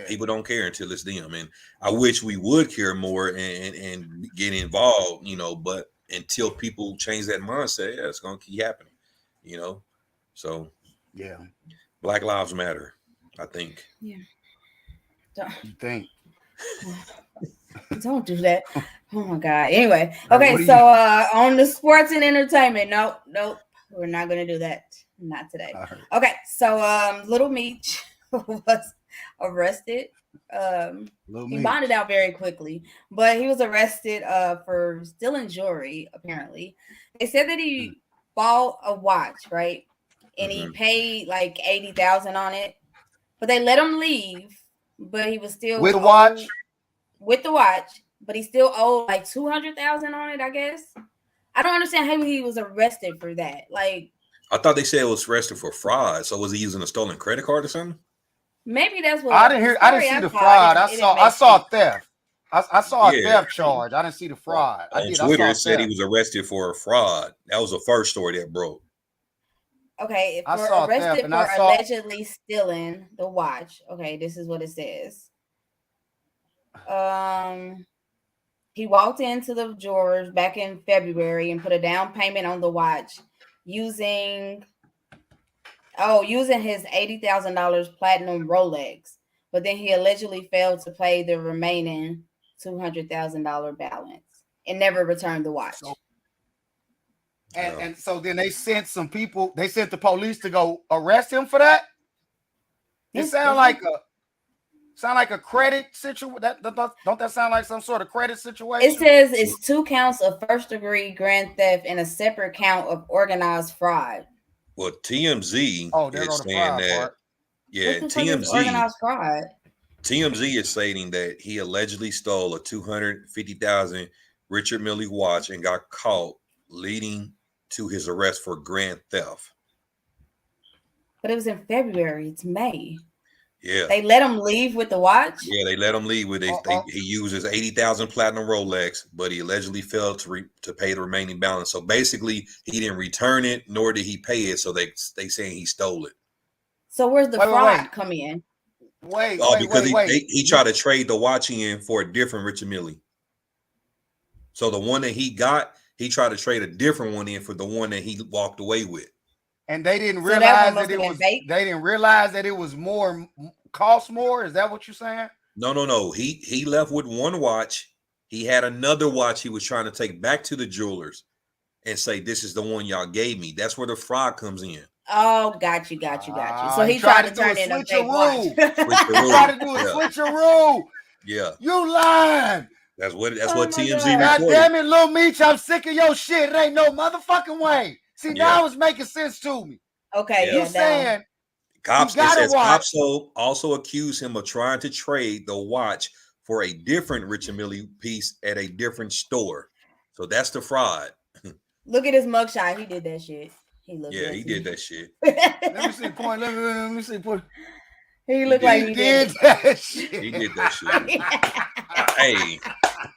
S3: People don't care until it's them. And I wish we would care more and get involved, but until people change that mindset, it's gonna keep happening, So
S2: yeah.
S3: Black Lives Matter, I think.
S1: Yeah.
S2: You think?
S1: Don't do that. Oh my God. Anyway, okay. So on the sports and entertainment, nope, we're not gonna do that. Not today. Okay. So Little Meech was arrested. He bonded out very quickly, but he was arrested for stealing jewelry. Apparently, they said that he bought a watch, right? And he paid like $80,000 on it, but they let him leave. But he was still
S2: with the watch,
S1: but he still owed like $200,000 on it. I guess I don't understand how he was arrested for that. Like,
S3: I thought they said it was arrested for fraud. So was he using a stolen credit card or something?
S1: Maybe that's what
S2: I didn't hear. I didn't see the fraud. I saw theft. I saw a theft charge. I didn't see the fraud.
S3: On Twitter, it said he was arrested for a fraud. That was the first story that broke.
S1: Okay, if we're arrested for allegedly stealing the watch. Okay, this is what it says. He walked into the drawers back in February and put a down payment on the watch using his $80,000 platinum Rolex, but then he allegedly failed to pay the remaining $200,000 balance. and never returned the watch.
S2: And so then they sent some people. They sent the police to go arrest him for that. It sounds like a credit situation. Don't that sound like some sort of credit situation?
S1: It says it's 2 counts of first-degree grand theft and a separate count of organized fraud.
S3: Well, TMZ is saying that.
S1: Part.
S3: Yeah, TMZ is stating that he allegedly stole a $250,000 Richard Mille watch and got caught, leading to his arrest for grand theft.
S1: But it was in February. It's May.
S3: Yeah,
S1: they let him leave with the watch.
S3: Yeah, they let him leave with it. He used his 80,000 platinum Rolex, but he allegedly failed to pay the remaining balance. So basically, he didn't return it, nor did he pay it. So they saying he stole it.
S1: So where's the fraud come in?
S3: He tried to trade the watch in for a different Richard Mille. So the one that he got, he tried to trade a different one in for the one that he walked away with.
S2: And they didn't realize that it was. They didn't realize that it was more, cost more. Is that what you're saying?
S3: No. He left with one watch. He had another watch he was trying to take back to the jewelers and say, "This is the one y'all gave me." That's where the fraud comes in.
S1: Oh, got you. So he tried to turn in a fake watch.
S2: He tried to do a switcheroo.
S3: Yeah,
S2: you lying.
S3: That's what TMZ reported.
S2: God damn it, Lil Meech, I'm sick of your shit. It ain't no motherfucking way. See, now it's making sense to me.
S1: Okay,
S2: you saying
S3: cops also accused him of trying to trade the watch for a different Richard Mille piece at a different store. So that's the fraud.
S1: Look at his mugshot. He did that shit. He
S3: did that shit.
S2: Let me see point. Let me see point.
S1: He looked like he did
S2: that shit.
S3: He did that shit. Hey,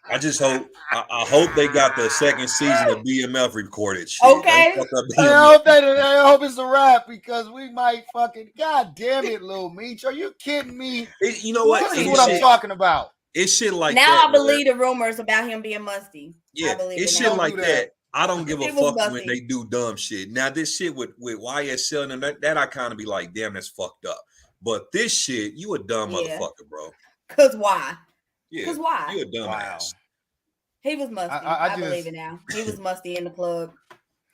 S3: I just hope they got the second season of BMF recorded. Shit.
S1: Okay.
S2: I hope it's a wrap because we might fucking. God damn it, Lil Meech. Are you kidding me?
S3: You know what?
S2: This is what I'm talking about.
S3: It's shit like
S1: now
S3: that.
S1: I believe the rumors about him being musty.
S3: Yeah, it's shit like that. I don't give a fuck when they do dumb shit. Now this shit with YSL and that I kind of be like, damn, that's fucked up. But this shit, you a dumb motherfucker, bro.
S1: Cause why?
S3: Yeah.
S1: Cause why?
S3: You a dumb ass.
S1: He was musty. I believe it now. He was musty in the club.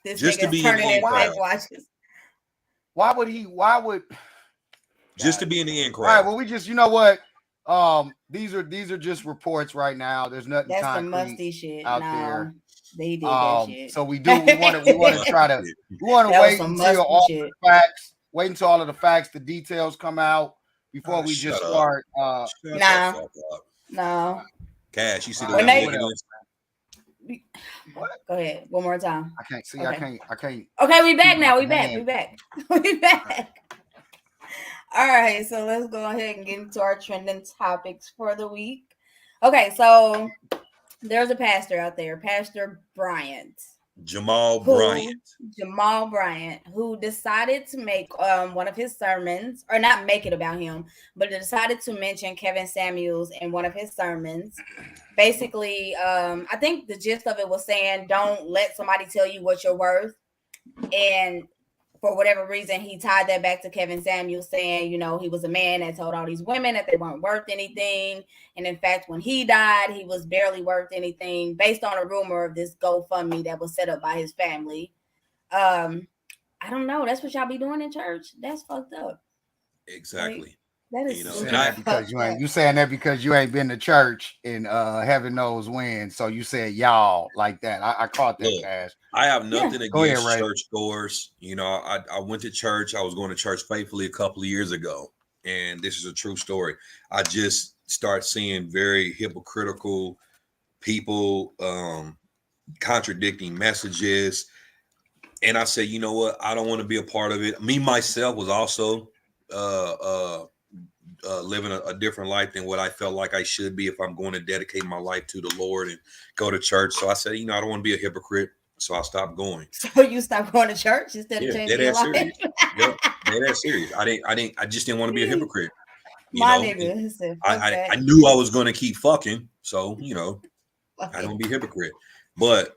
S1: This
S3: just to be
S1: turning
S3: in
S1: fake watches.
S2: Why would
S3: just to be in the end crowd?
S2: All right, well, we just, you know what? These are just reports right now. There's nothing
S1: that's
S2: concrete
S1: some musty shit
S2: out there.
S1: They did that shit.
S2: So we want to try to wait until all the facts. Wait until all of the facts, the details come out before we just start.
S1: No.
S3: Cash, you see the
S1: What? Go ahead. One more time.
S2: I can't see.
S1: Okay.
S2: I can't.
S1: Okay, we back now. We back. All right, so let's go ahead and get into our trending topics for the week. Okay, so there's a pastor out there, Pastor Bryant. Jamal Bryant, who decided to make one of his sermons, or not make it about him, but decided to mention Kevin Samuels in one of his sermons. Basically, I think the gist of it was saying, don't let somebody tell you what you're worth. And for whatever reason, he tied that back to Kevin Samuels saying, he was a man that told all these women that they weren't worth anything. And in fact, when he died, he was barely worth anything based on a rumor of this GoFundMe that was set up by his family. I don't know. That's what y'all be doing in church. That's fucked up.
S3: Exactly.
S1: That is
S2: you saying that because you ain't been to church and heaven knows when. So you said y'all like that. I caught that, Cash.
S3: I have nothing against church goers. I went to church. I was going to church faithfully a couple of years ago. And this is a true story. I just start seeing very hypocritical people contradicting messages. And I said, you know what? I don't want to be a part of it. Me, myself was also living a different life than what I felt like I should be if I'm going to dedicate my life to the Lord and go to church. So I said, I don't want to be a hypocrite. So I stopped going.
S1: So you stopped going to church instead of changing your life?
S3: Yeah, that serious. I just didn't want to be a hypocrite.
S1: Nigga.
S3: I knew I was going to keep fucking. So, I don't be a hypocrite. But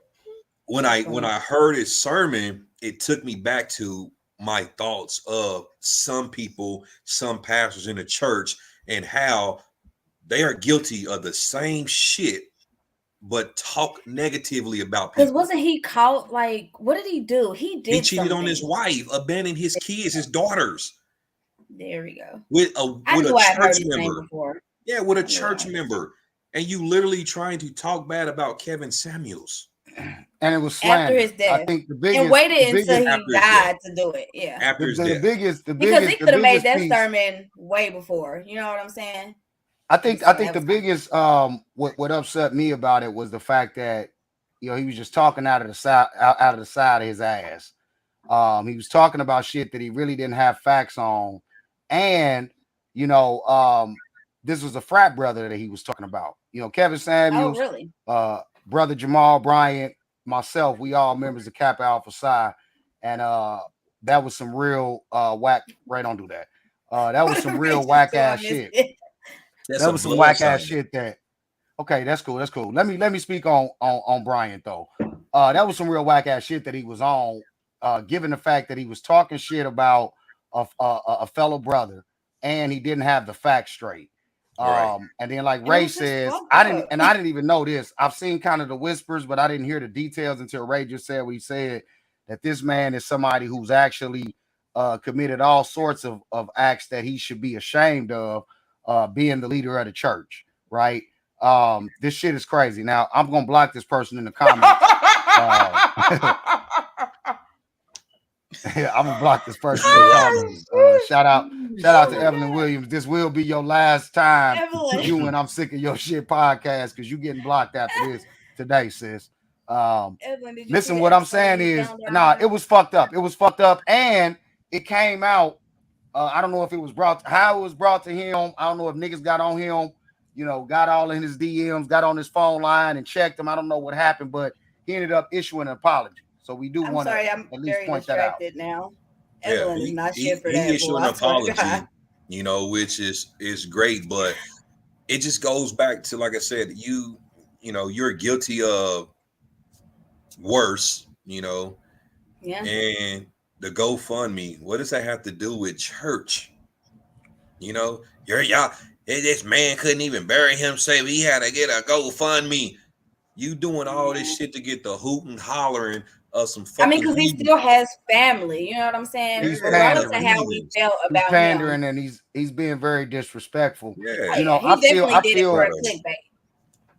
S3: when I heard his sermon, it took me back to my thoughts of some people, some pastors in the church, and how they are guilty of the same shit but talk negatively about
S1: Because
S3: people.
S1: wasn't he caught? Like, what did he do? He
S3: He
S1: did
S3: cheated
S1: something.
S3: on his wife, abandoned his kids, his daughters.
S1: There we go.
S3: With
S1: I
S3: a
S1: knew I'd heard
S3: church
S1: his name
S3: member.
S1: before.
S3: Yeah, with a church member. And you literally trying to talk bad about Kevin Samuels.
S2: And it was slander.
S1: After his death.
S2: I think the biggest,
S1: and waited
S2: the
S1: until
S2: biggest,
S1: he died to do it. Yeah.
S3: After his death.
S2: the
S1: because
S2: biggest,
S1: he could have made that
S2: piece,
S1: sermon way before. You know what I'm saying?
S2: I think the biggest what upset me about it was the fact that, you know, he was just talking out of the side of his ass. He was talking about shit that he really didn't have facts on, and you know, this was a frat brother that he was talking about. You know, Kevin Samuels,
S1: really?
S2: Brother Jamal Bryant, myself, we all members of Kappa Alpha Psi, and that was some real whack. Ray, don't do that. That was some real whack ass shit. That was some whack ass shit. That okay, that's cool. That's cool. Let me speak on Bryant though. That was some real whack ass shit that he was on. Given the fact that he was talking shit about a fellow brother, and he didn't have the facts straight.
S3: Right.
S2: And then, like Ray says, I didn't even know this. I've seen kind of the whispers, but I didn't hear the details until Ray just said what he said, that this man is somebody who's actually committed all sorts of acts that he should be ashamed of, being the leader of the church, right? This shit is crazy. Now, I'm gonna block this person in the comments. I'm gonna block this person in the comments. Shout out to Evelyn Williams. This will be your last time you and I'm sick of your shit podcast, because you getting blocked after this today, sis.
S1: Evelyn,
S2: listen, what I'm saying is, it was fucked up. It was fucked up, and it came out. I don't know if it was how it was brought to him. I don't know if niggas got on him, you know, got all in his DMs, got on his phone line and checked him. I don't know what happened, but he ended up issuing an apology. So we do want to at least point that out.
S1: Now.
S3: Yeah,
S1: Evelyn is not shit for that.
S3: He issued an apology, you know, which is great, but it just goes back to, like I said, you know, you're guilty of worse, you know.
S1: Yeah.
S3: And the GoFundMe, what does that have to do with church? You know, this man couldn't even bury himself. He had to get a GoFundMe. You doing all this shit to get the hoot and hollering of some fucking.
S1: I mean, because he still has family. You know what I'm saying?
S2: He's
S1: regardless of how we felt about
S2: he's pandering him, and he's being very disrespectful.
S3: Yeah.
S2: You know,
S1: he definitely did it for a clickbait,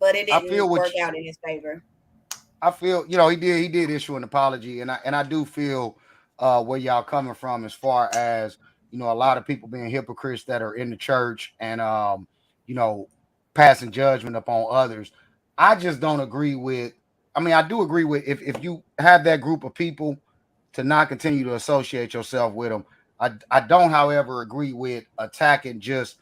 S1: but it didn't work out in his favor.
S2: I feel, you know, he did issue an apology, and I do feel where y'all coming from as far as, you know, a lot of people being hypocrites that are in the church and you know, passing judgment upon others. I just don't agree with. I mean, I do agree with if you have that group of people, to not continue to associate yourself with them. I don't, however, agree with attacking just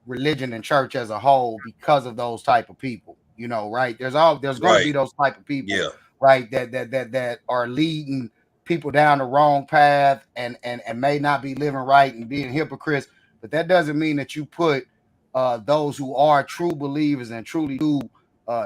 S2: religion and church as a whole because of those type of people. You know, right? There's going to be those type of people, right? That are leading people down the wrong path and may not be living right and being hypocrites. But that doesn't mean that you put those who are true believers and truly do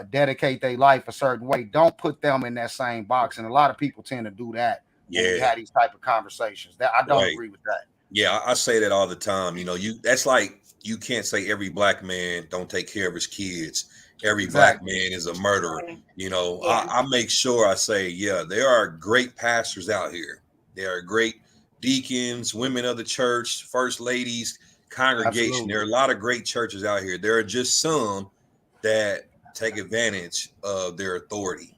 S2: dedicate their life a certain way. Don't put them in that same box. And a lot of people tend to do that when we have these type of conversations. That I don't agree with that.
S3: Yeah, I say that all the time. You know, that's like, you can't say every black man don't take care of his kids. Every black man is a murderer. You know, I make sure I say, there are great pastors out here. There are great deacons, women of the church, first ladies, congregation. Absolutely. There are a lot of great churches out here. There are just some that take advantage of their authority.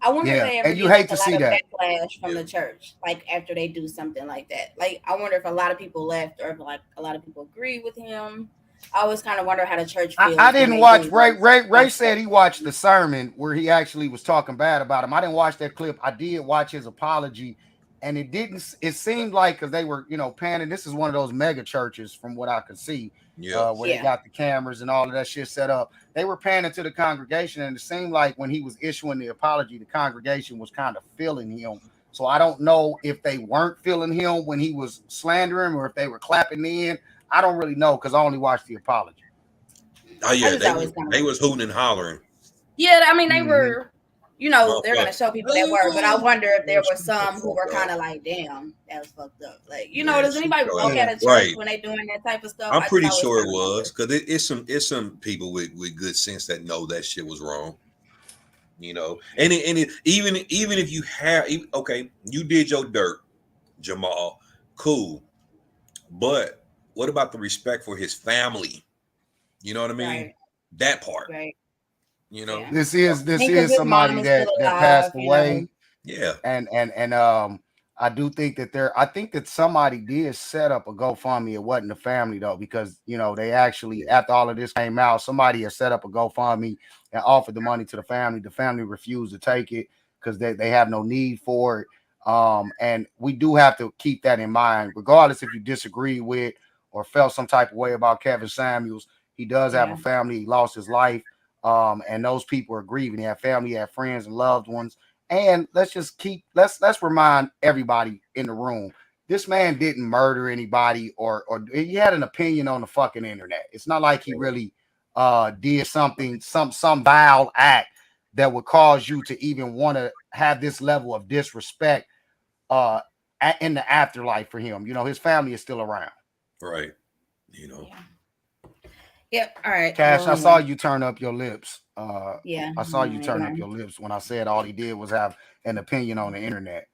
S1: I wonder if they ever
S2: and you hate to see that
S1: backlash from the church, like after they do something like that. Like, I wonder if a lot of people left, or if like a lot of people agree with him. I always kind of wonder how the church feels.
S2: I didn't watch. Ray said he watched the sermon where he actually was talking bad about him. I didn't watch that clip. I did watch his apology, and it didn't. It seemed like, because they were, you know, panning. This is one of those mega churches, from what I could see, where they got the cameras and all of that shit set up. They were panning to the congregation, and it seemed like when he was issuing the apology, the congregation was kind of feeling him. So I don't know if they weren't feeling him when he was slandering, or if they were clapping in. I don't really know, because I only watched the apology.
S3: Oh yeah, they was hooting and hollering.
S1: Yeah, I mean, they were you know, they're gonna show people that were, but I wonder if there were some who were kind of like, damn, that was fucked up. Like, you know, does anybody walk at a church when they doing that type of stuff?
S3: I'm pretty sure it was, because it's some people with good sense that know that shit was wrong. You know, and even if you have, okay, you did your dirt, Jamal, cool, but what about the respect for his family? You know what I mean?
S1: Right.
S3: That part.
S1: Right.
S3: You know,
S1: Yeah.
S2: This is somebody that passed away.
S3: Yeah.
S2: And I do think that I think that somebody did set up a GoFundMe. It wasn't the family though, because you know they actually, after all of this came out, somebody had set up a GoFundMe and offered the money to the family. The family refused to take it because they have no need for it. And we do have to keep that in mind, regardless if you disagree with or felt some type of way about Kevin Samuels. He does have a family. He lost his life. And those people are grieving. He had family, he had friends and loved ones. And let's remind everybody in the room, this man didn't murder anybody or he had an opinion on the fucking internet. It's not like he really did something, some vile act that would cause you to even want to have this level of disrespect in the afterlife for him. You know, his family is still around.
S3: Right. You know.
S1: Yep. All right.
S2: Cash, I saw you turn up your lips.
S1: Yeah.
S2: I saw you turn up your lips when I said all he did was have an opinion on the internet.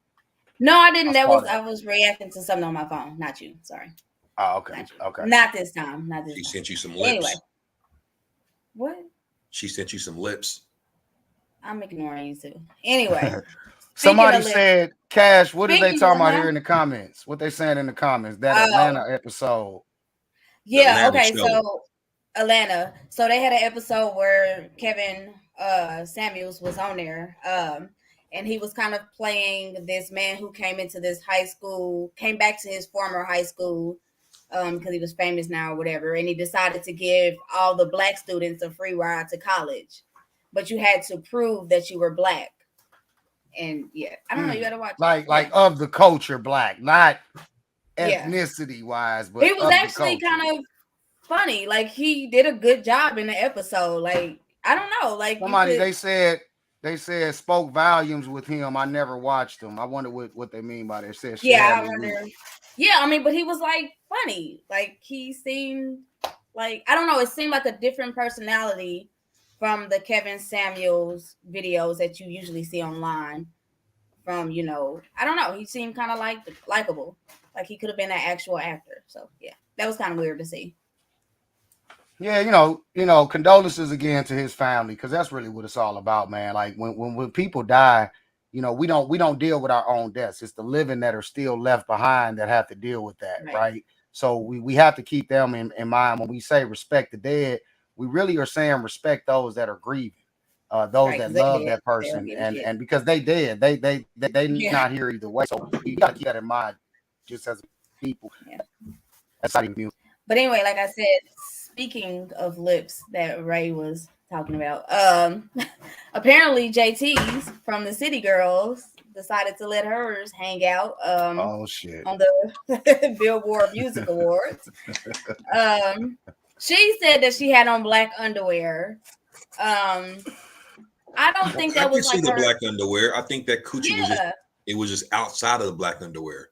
S1: No, I didn't. I was reacting to something on my phone, not you. Sorry.
S2: Oh, okay. Okay.
S1: Not this time. Not this
S3: time. She sent you some lips.
S1: Anyway. What?
S3: She sent you some lips.
S1: I'm ignoring you too. Anyway.
S2: Somebody said, Cash, what are they talking about here in the comments? What they saying in the comments? That Atlanta episode.
S1: Yeah, okay, so Atlanta. So they had an episode where Kevin Samuels was on there. And he was kind of playing this man who came into this high school, came back to his former high school, because he was famous now or whatever. And he decided to give all the black students a free ride to college. But you had to prove that you were black. And yeah, I don't know, you gotta watch
S2: like of the culture black, not ethnicity wise, but
S1: it was actually kind of funny. Like he did a good job in the episode. Like I don't know, like
S2: somebody they said spoke volumes with him. I never watched them. I wonder what they mean by that. Said
S1: I wonder. Yeah, I mean, but he was like funny. Like he seemed like, I don't know, it seemed like a different personality from the Kevin Samuels videos that you usually see online. From, you know, I don't know, he seemed kind of like likable. Like he could have been an actual actor. So yeah, that was kind of weird to see.
S2: Yeah, you know, condolences again to his family, because that's really what it's all about, man. Like when people die, you know, we don't deal with our own deaths. It's the living that are still left behind that have to deal with that, right? So we have to keep them in mind when we say respect the dead. We really are saying respect those that are grieving, those that love that person, and because they dead, they not here either way. So you got to keep that in mind, just as people. Yeah. That's not even.
S1: But anyway, like I said, speaking of lips that Ray was talking about, apparently JT's from the City Girls decided to let hers hang out
S2: oh shit
S1: on the Billboard Music Awards. She said that she had on black underwear. I don't think that was like
S3: the black underwear. I think that coochie was just outside of the black underwear.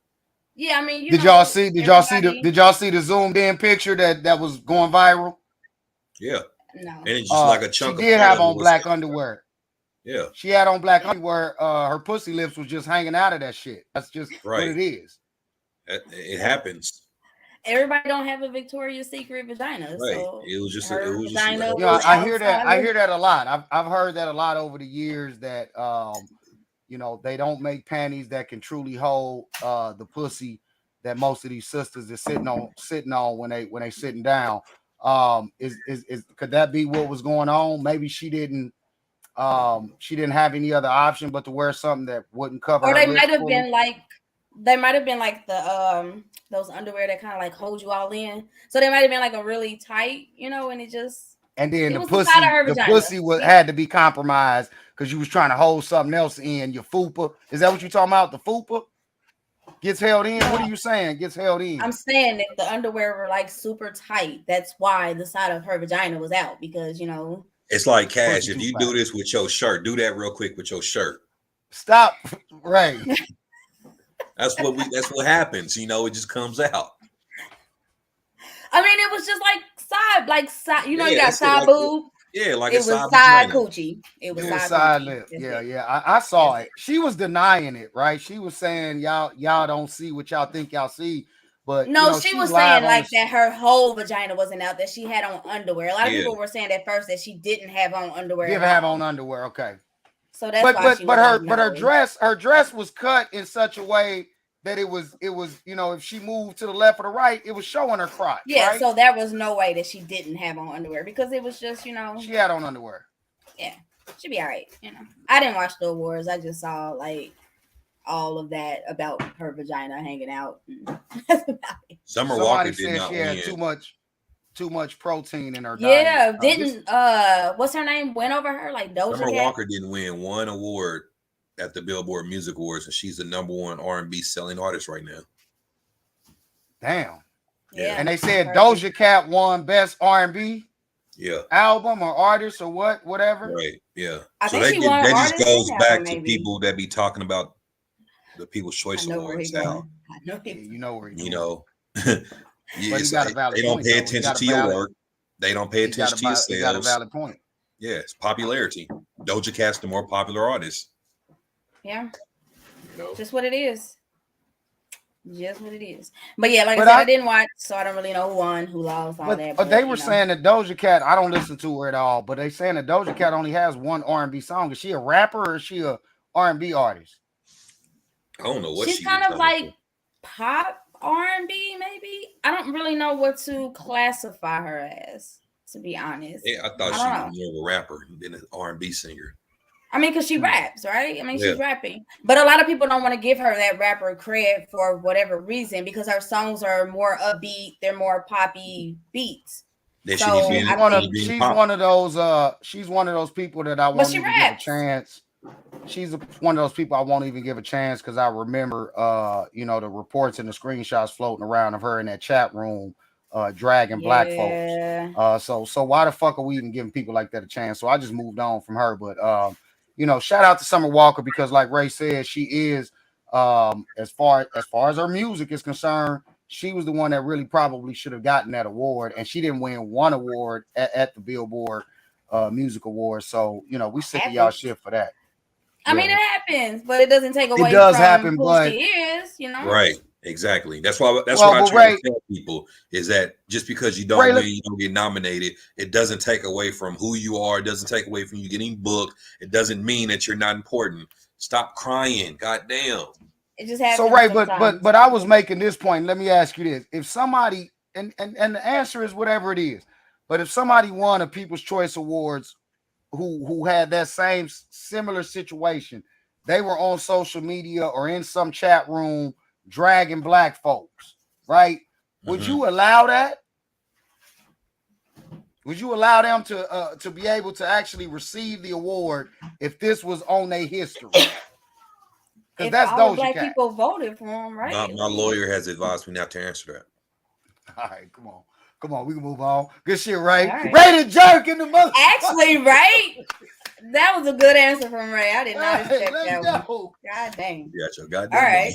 S1: Yeah, I mean,
S2: did y'all see the zoomed in picture that was going viral?
S3: Yeah.
S1: No.
S3: And it's just like a chunk
S2: she did have on black underwear.
S3: Yeah.
S2: She had on black underwear. Her pussy lips was just hanging out of that shit. That's just what it is.
S3: It happens.
S1: Everybody don't have a Victoria's Secret vagina.
S3: Right.
S1: So
S3: it was just
S2: vagina. I hear that a lot. I've heard that a lot over the years that you know, they don't make panties that can truly hold the pussy that most of these sisters are sitting on when they sitting down. Is could that be what was going on? Maybe she didn't have any other option but to wear something that wouldn't cover.
S1: Or they might have been like the those underwear that kind of like hold you all in. So they might have been like a really tight, you know, and it just.
S2: And then the pussy had to be compromised because you was trying to hold something else in your fupa. Is that what you're talking about? The fupa gets held in? What are you saying? Gets held in?
S1: I'm saying that the underwear were like super tight. That's why the side of her vagina was out, because, you know.
S3: It's like Cash. If you do this with your shirt, do that real quick with your shirt.
S2: Stop. Right.
S3: That's what happens. You know, it just comes out.
S1: I mean, it was just like side. You know, you got side
S3: like
S1: boob.
S3: Like
S1: it was side coochie. It was side
S2: lip. Yeah. I saw it. She was denying it, right? She was saying y'all don't see what y'all think y'all see. But
S1: no, she was saying like that her whole vagina wasn't out, that she had on underwear. A lot of people were saying at first that she didn't have on underwear.
S2: Didn't have on underwear, okay.
S1: So that's why she was
S2: her dress was cut in such a way that it was, you know, if she moved to the left or the right, it was showing her crotch.
S1: Yeah,
S2: right?
S1: So there was no way that she didn't have on underwear, because it was just, you know,
S2: she had on underwear.
S1: Yeah, she'd be all right. You know, I didn't watch the awards. I just saw like all of that about her vagina hanging out.
S3: Summer Walker did not
S2: she
S3: win.
S2: Had too much protein in her
S1: diet. Didn't what's her name went over her, like Doja
S3: Summer
S1: Cat?
S3: Walker didn't win one award at the Billboard Music Awards, and she's the #1 R&B selling artist right now.
S2: Damn.
S3: Yeah.
S2: And they said Doja Cat won best R&B album or artist or whatever.
S3: Right. Yeah.
S1: I think that
S3: just goes back to people that be talking about the People's Choice Awards.
S2: You know where
S3: you know.
S2: They
S3: don't pay attention to your work. They don't pay attention to your sales.
S2: You got a valid point.
S3: Yeah, it's popularity. Doja Cat's the more popular artist.
S1: Yeah. Just what it is. Just what it is. But yeah, like I said, I didn't watch, so I don't really know who won, who lost, all that.
S2: But they were saying that Doja Cat, I don't listen to her at all, but they saying that Doja Cat only has one R&B song. Is she a rapper or is she a R&B artist?
S3: I don't know what
S1: she's kind of like pop R&B, maybe. I don't really know what to classify her as, to be honest.
S3: Yeah, I thought she was more of a rapper than an R&B singer.
S1: I mean, because she raps, right? I mean, she's rapping. But a lot of people don't want to give her that rapper cred for whatever reason, because her songs are more upbeat. They're more poppy beats.
S2: She's one of those people that I won't even give a chance. She's one of those people I won't even give a chance, because I remember, you know, the reports and the screenshots floating around of her in that chat room, dragging black folks. So why the fuck are we even giving people like that a chance? So I just moved on from her. But you know, shout out to Summer Walker, because like Ray said, she is as far as her music is concerned, she was the one that really probably should have gotten that award, and she didn't win one award at the Billboard Music Awards. So you know, we sick of y'all shit for that.
S1: I mean, it happens, but it doesn't take away from who she is, you know.
S3: Right. Exactly. That's why I try to tell people is that just because you don't win, you don't get nominated, it doesn't take away from who you are. It doesn't take away from you getting booked. It doesn't mean that you're not important. Stop crying. God damn.
S1: It just happens.
S2: So Ray, but I was making this point. Let me ask you this: if somebody, and the answer is whatever it is, but if somebody won a People's Choice Awards, who had that same similar situation, they were on social media or in some chat room dragging black folks, right? Would you allow that? Would you allow them to be able to actually receive the award if this was on their history? Because that's
S1: all
S2: Doja
S1: black
S2: Cat.
S1: people voted for him, right?
S3: My lawyer has advised me not to answer that.
S2: All right, come on, we can move on. Good shit, Ray. Right. Ray the jerk in the mother.
S1: Actually, right? That was a good answer from Ray. I did not expect that one. God dang.
S3: Yeah, God
S1: damn. All right.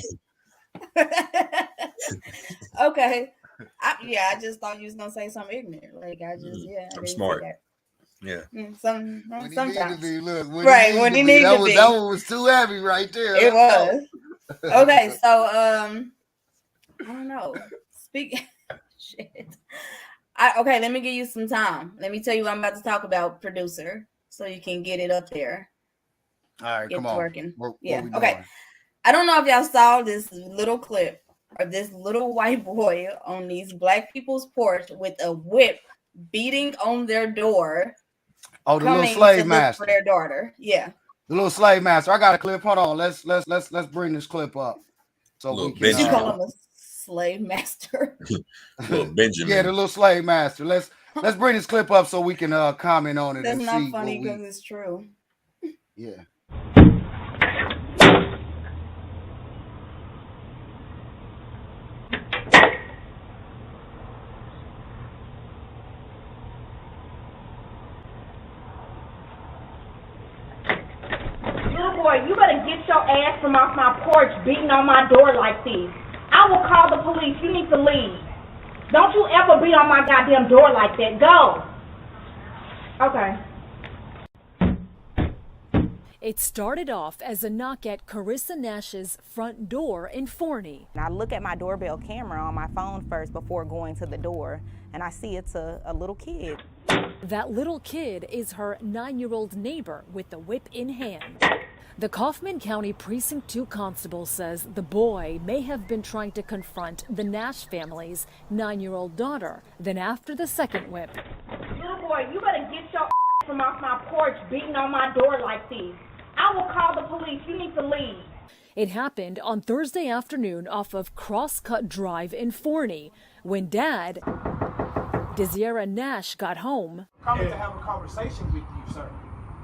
S1: Okay. I just thought you was gonna say something ignorant. Like I'm
S3: smart. Yeah.
S1: Sometimes.
S2: When you need to be. That one was too heavy right there.
S1: It was. Okay, so I don't know. Shit. Okay, let me give you some time. Let me tell you what I'm about to talk about, producer, so you can get it up there.
S2: All right, come on.
S1: Working. Okay. I don't know if y'all saw this little clip or this little white boy on these black people's porch with a whip beating on their door.
S2: Oh, the little slave master
S1: for their daughter. Yeah.
S2: The little slave master. I got a clip. Hold on. Let's bring this clip up. So
S3: little
S2: we can
S1: you call him a slave master.
S3: Little Benjamin.
S2: Yeah, the little slave master. Let's bring this clip up so we can comment on it.
S1: That's not funny because it's true.
S2: Yeah.
S4: boy, you better get your ass from off my porch beating on my door like this. I will call the police. You need to leave. Don't you ever beat on my goddamn door like that. Go. Okay.
S5: It started off as a knock at Carissa Nash's front door in Forney.
S6: I look at my doorbell camera on my phone first before going to the door, and I see it's a little kid.
S5: That little kid is her 9-year-old neighbor with the whip in hand. The Kaufman County Precinct 2 constable says the boy may have been trying to confront the Nash family's 9-year-old daughter. Then after the second whip,
S4: Little boy, you better get your from off my porch beating on my door like this. I will call the police. You need to leave.
S5: it happened on Thursday afternoon off of Crosscut Drive in Forney when Dad, Desira Nash, got home.
S7: Coming to have a conversation with you, sir.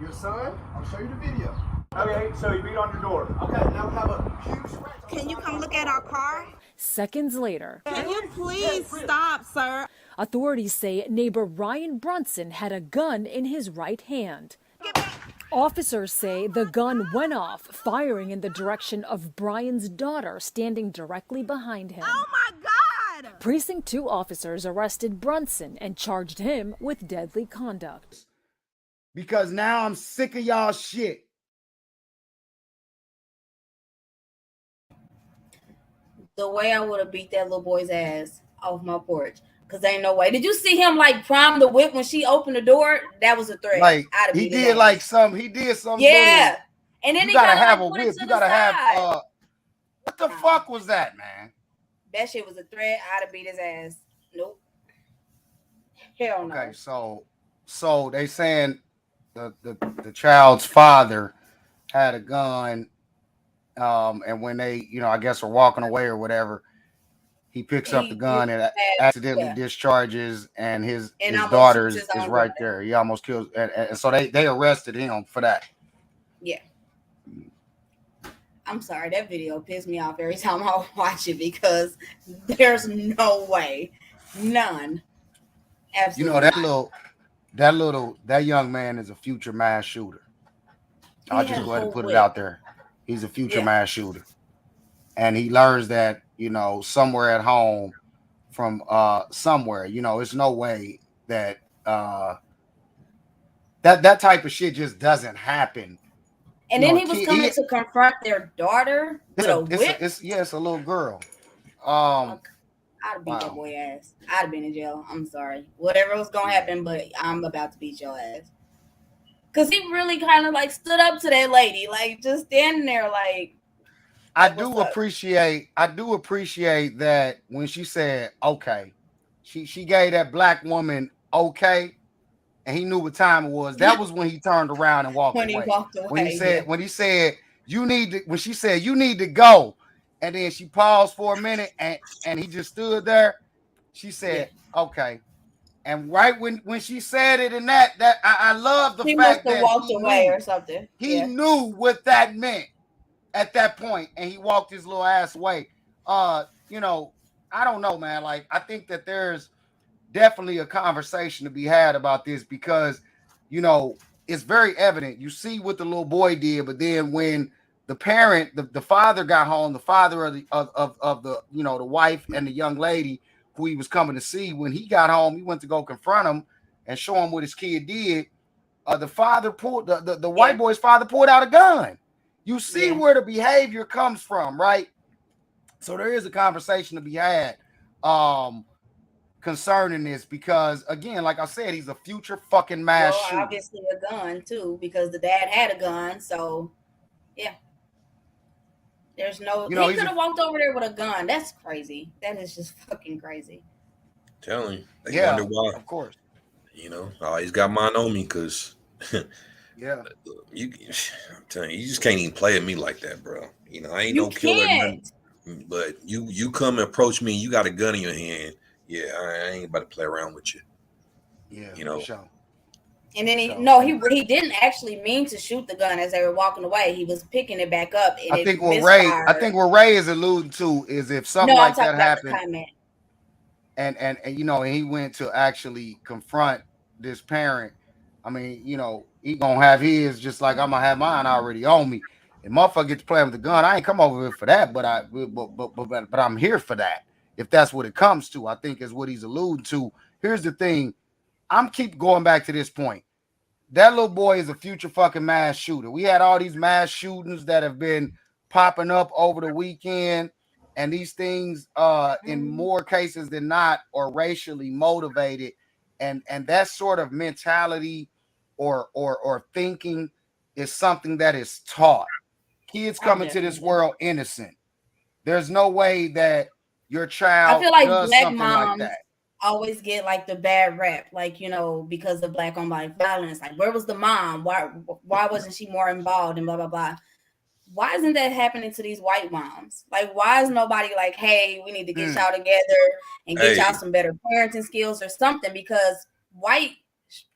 S7: Your son? I'll show you the video. Okay, so he beat on your door. Okay, now we have a huge scratch.
S6: Can you come look at our car?
S5: Seconds later,
S6: Can you please stop, sir?
S5: authorities say neighbor Ryan Brunson had a gun in his right hand. Officers say the gun went off, firing in the direction of Brian's daughter standing directly behind him.
S6: Oh my God!
S5: Precinct 2 officers arrested Brunson and charged him with deadly conduct.
S2: Because now I'm sick of y'all shit.
S1: The way I would have beat that little boy's ass off my porch. Because ain't no way. Did you see him like prime the whip when she opened the door? That was a threat.
S2: Like he did like some. He did some.
S1: Yeah.
S2: Little,
S1: and then
S2: you
S1: he
S2: gotta
S1: kinda,
S2: have
S1: like,
S2: a
S1: put it
S2: whip.
S1: to
S2: You
S1: the
S2: gotta have.
S1: side.
S2: What the fuck was that, man?
S1: That shit was a threat. I'd have beat his ass. Nope. Hell no.
S2: Okay, so they saying the child's father had a gun, and when they, I guess, were walking away or whatever, he picks up the gun and accidentally discharges, and his daughter is right there. He almost kills, and so they arrested him for that.
S1: Yeah. I'm sorry, that video pissed me off every time I watch it because there's no way, none. Absolutely.
S2: That young man is a future mass shooter. I'll just go ahead and put it out there. He's a future mass shooter, and he learns that somewhere at home from somewhere. It's no way that that type of shit just doesn't happen.
S1: And then he was coming to confront their daughter with a whip.
S2: It's a little girl.
S1: I'd have beat that boy ass. I'd have been in jail. I'm sorry. Whatever was gonna happen, but I'm about to beat your ass. Cause he really kind of like stood up to that lady, like just standing there, like.
S2: I do appreciate that when she said okay, she gave that black woman okay, and he knew what time it was. That was when he turned around and walked away.
S1: He walked away.
S2: When he said you need to, when she said you need to go, and then she paused for a minute and he just stood there. She said okay, and right when she said it, and that I love the fact that he
S1: walked away or something.
S2: He knew what that meant at that point, and he walked his little ass away. I don't know, man. Like, I think that there's definitely a conversation to be had about this because, it's very evident. You see what the little boy did, but then when the parent, the father got home, the father of the the wife and the young lady who he was coming to see, when he got home, he went to go confront him and show him what his kid did. The father pulled the white boy's father pulled out a gun. You see where the behavior comes from, right? So there is a conversation to be had concerning this because, again, like I said, he's a future fucking mass shooter.
S1: Obviously a gun, too, because the dad had a gun. So, yeah. There's no... he could have walked over there with a gun. That's crazy. That is just fucking crazy.
S3: Telling you. They wonder why.
S2: Of course.
S3: I always got mine on me because...
S2: Yeah,
S3: I'm telling you, you just can't even play at me like that, bro. I ain't no killer, nothing, but you come and approach me, you got a gun in your hand. Yeah, I ain't about to play around with you.
S2: Yeah,
S3: Sure.
S1: And then he didn't actually mean to shoot the gun as they were walking away. He was picking it back up. And I think
S2: what Ray is alluding to is if something like that happened, and he went to actually confront this parent. I mean, he gonna have his just like I'm gonna have mine already on me. And motherfucker gets playing with the gun. I ain't come over here for that, but I'm here for that. If that's what it comes to, I think is what he's alluding to. Here's the thing. I'm keep going back to this point. That little boy is a future fucking mass shooter. We had all these mass shootings that have been popping up over the weekend, and these things in more cases than not are racially motivated, and that sort of mentality or thinking is something that is taught. Kids come into this world innocent. There's no way that your child
S1: I feel like
S2: does
S1: black
S2: something
S1: moms
S2: like that.
S1: always get like the bad rap, like, you know, because of black on black violence. Like, where was the mom? Why wasn't she more involved and blah blah blah? Why isn't that happening to these white moms? Like, why is nobody like, hey, we need to get y'all together and get y'all some better parenting skills or something? Because white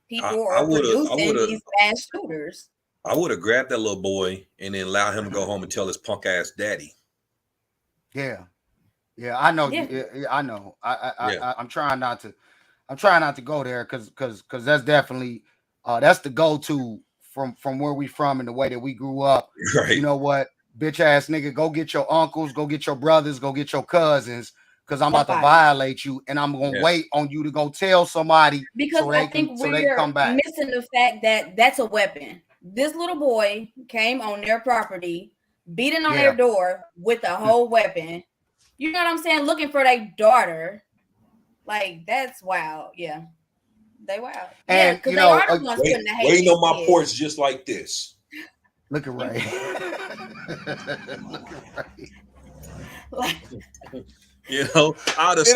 S1: people are producing these mass shooters.
S3: I would have grabbed that little boy and then allowed him to go home and tell his punk ass daddy.
S2: Yeah, I know. Yeah, I know. I'm trying not to go there because that's definitely that's the go-to from where we from and the way that we grew up.
S3: Right.
S2: You know what, bitch ass nigga, go get your uncles, go get your brothers, go get your cousins, because I'm about to violate you, and I'm gonna wait on you to go tell somebody
S1: because
S2: so
S1: I think we're
S2: come back.
S1: Missing the fact that that's a weapon. This little boy came on their property, beating on their door with a whole weapon. You know what I'm saying? Looking for their daughter. Like, that's wild. Yeah. They wild.
S2: And
S1: because
S2: you know,
S3: waiting on my porch just like this.
S2: Look at Ray.
S1: Look at Ray. Like,
S3: you know, I'd have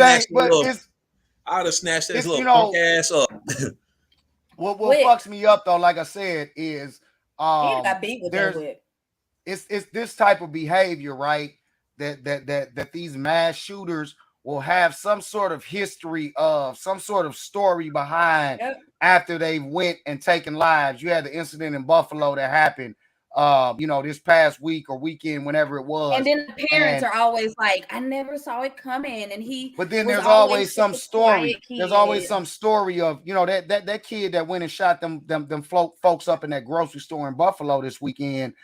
S3: snatched his little punk ass up.
S2: What fucks me up though, like I said, is
S1: he got beat with that whip.
S2: It's this type of behavior, right? That these mass shooters will have some sort of history of, some sort of story behind after they went and taken lives. You had the incident in Buffalo that happened you know, this past week or weekend, whenever it was.
S1: And then the parents are always like, I never saw it coming. And
S2: but then there's always some story. There's always some story of, you know, that kid that went and shot them folks up in that grocery store in Buffalo this weekend.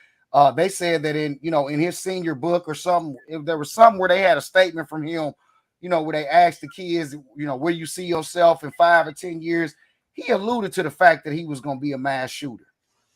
S2: They said that in his senior book or something, if there was something where they had a statement from him, you know, where they asked the kids, you know, where you see yourself in 5 or 10 years, he alluded to the fact that he was going to be a mass shooter,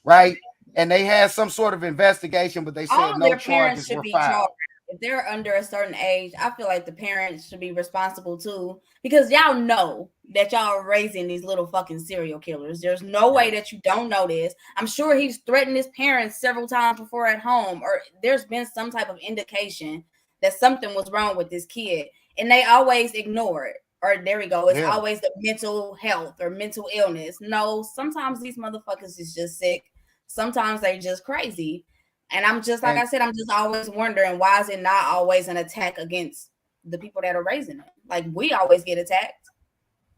S2: right? And they had some sort of investigation, but they said no charges were filed.
S1: If they're under a certain age, I feel like the parents should be responsible too, because y'all know that y'all are raising these little fucking serial killers. There's no way that you don't know this. I'm sure he's threatened his parents several times before at home, or there's been some type of indication that something was wrong with this kid, and they always ignore it. Or there we go. It's always the mental health or mental illness. No, sometimes these motherfuckers is just sick. Sometimes they just crazy. And I'm just, like I said, I'm just always wondering, why is it not always an attack against the people that are raising it? Like, we always get attacked.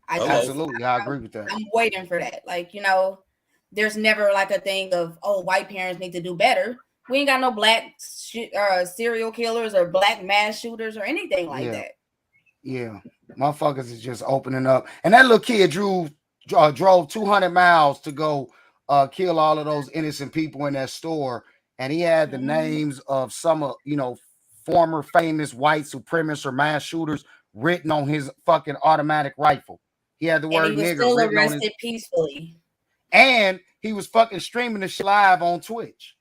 S2: Absolutely. I agree with that.
S1: I'm waiting for that. Like, you know, there's never like a thing of, oh, white parents need to do better. We ain't got no black serial killers or black mass shooters or anything like that.
S2: Yeah. Motherfuckers is just opening up. And that little kid drove 200 miles to go kill all of those innocent people in that store, and he had the names of some former famous white supremacists or mass shooters written on his fucking automatic rifle. He had the word nigger
S1: still
S2: written
S1: arrested
S2: on his,
S1: peacefully,
S2: and he was fucking streaming the shit live on Twitch.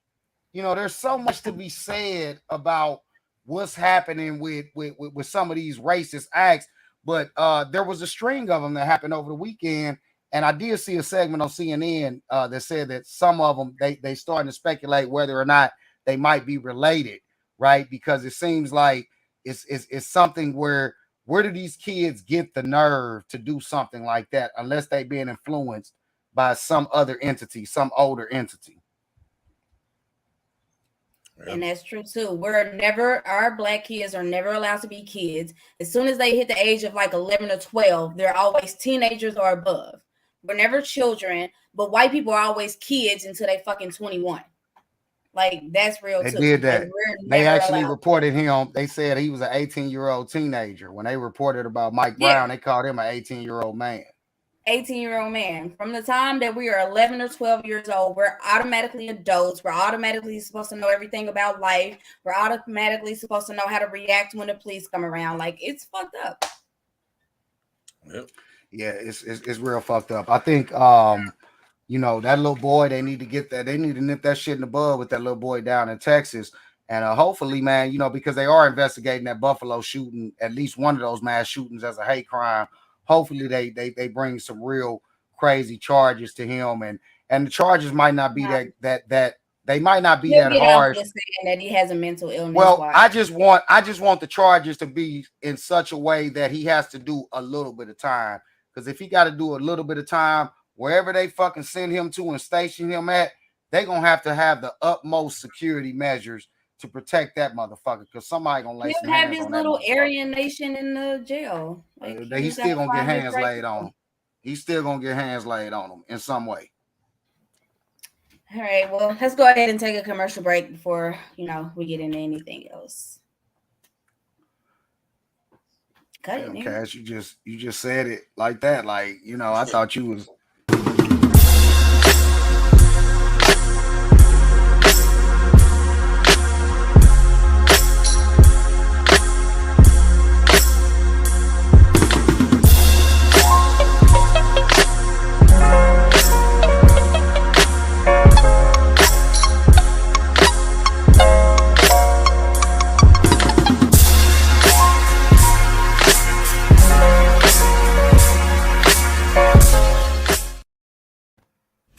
S2: You know, there's so much to be said about what's happening with some of these racist acts, but there was a string of them that happened over the weekend. And I did see a segment on CNN that said that some of them, they starting to speculate whether or not they might be related, right? Because it seems like it's something where do these kids get the nerve to do something like that unless they being influenced by some other entity, some older entity?
S1: And that's true too. Our black kids are never allowed to be kids. As soon as they hit the age of like 11 or 12, they're always teenagers or above. We're never children, but white people are always kids until they fucking 21. Like, that's real too.
S2: They did that.
S1: Like,
S2: they actually reported him. They said he was an 18-year-old teenager. When they reported about Mike Brown, they called him an 18-year-old man.
S1: 18-year-old man. From the time that we are 11 or 12 years old, we're automatically adults. We're automatically supposed to know everything about life. We're automatically supposed to know how to react when the police come around. Like, it's fucked up.
S3: Yep.
S2: Yeah, it's real fucked up. I think you know, that little boy, they need to nip that shit in the bud with that little boy down in Texas. And hopefully, man, you know, because they are investigating that Buffalo shooting, at least one of those mass shootings as a hate crime. Hopefully they bring some real crazy charges to him, and the charges might not be that they might not be
S1: He'll
S2: that
S1: get out
S2: harsh.
S1: just saying that he has a mental illness.
S2: Well, I just want the charges to be in such a way that he has to do a little bit of time. Because if he got to do a little bit of time, wherever they fucking send him to and station him at, they're going to have the utmost security measures to protect that motherfucker, because somebody going to lay some hands on that.
S1: He'll have his little Aryan Nation in the jail. Like,
S2: he's still going to get hands laid on him. He's still going to get hands laid on him in some way.
S1: All right, well, let's go ahead and take a commercial break before, you know, we get into anything else. Cut it, nigga.
S2: Cash, you just said it like that. Like, you know, I thought you was...